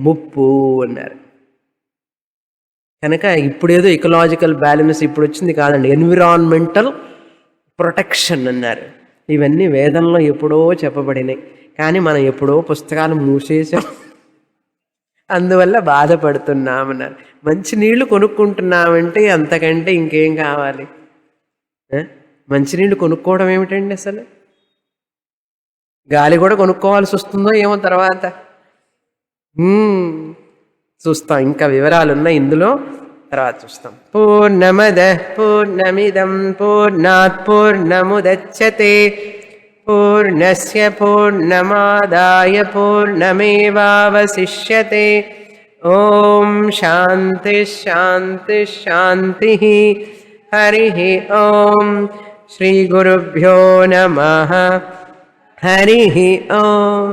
ముప్పు అన్నారు. కనుక ఇప్పుడేదో ఇకలాజికల్ బ్యాలెన్స్ ఇప్పుడు వచ్చింది కాదండి, ఎన్విరాన్మెంటల్ ప్రొటెక్షన్ అన్నారు. ఇవన్నీ వేదంలో ఎప్పుడో చెప్పబడినాయి, కానీ మనం ఎప్పుడో పుస్తకాలు మూసేసాం, అందువల్ల బాధపడుతున్నామన్నారు. మంచి నీళ్లు కొనుక్కుంటున్నామంటే అంతకంటే ఇంకేం కావాలి? మంచినీళ్ళు కొనుక్కోవడం ఏమిటండి అసలు? గాలి కూడా కొనుక్కోవాల్సి వస్తుందో ఏమో తర్వాత చూస్తాం. ఇంకా వివరాలు ఉన్నాయి ఇందులో, తర్వాత చూస్తాం. పూర్ణమద పూర్ణమిదం పూర్ణాత్ పూర్ణముదచ్యతే పూర్ణస్య పూర్ణమాదాయ పూర్ణమేవావశిష్యతే. ఓం శాంతి శాంతి శాంతి. హరి ఓం. శ్రీ గురుభ్యో నమః. హరి ఓం.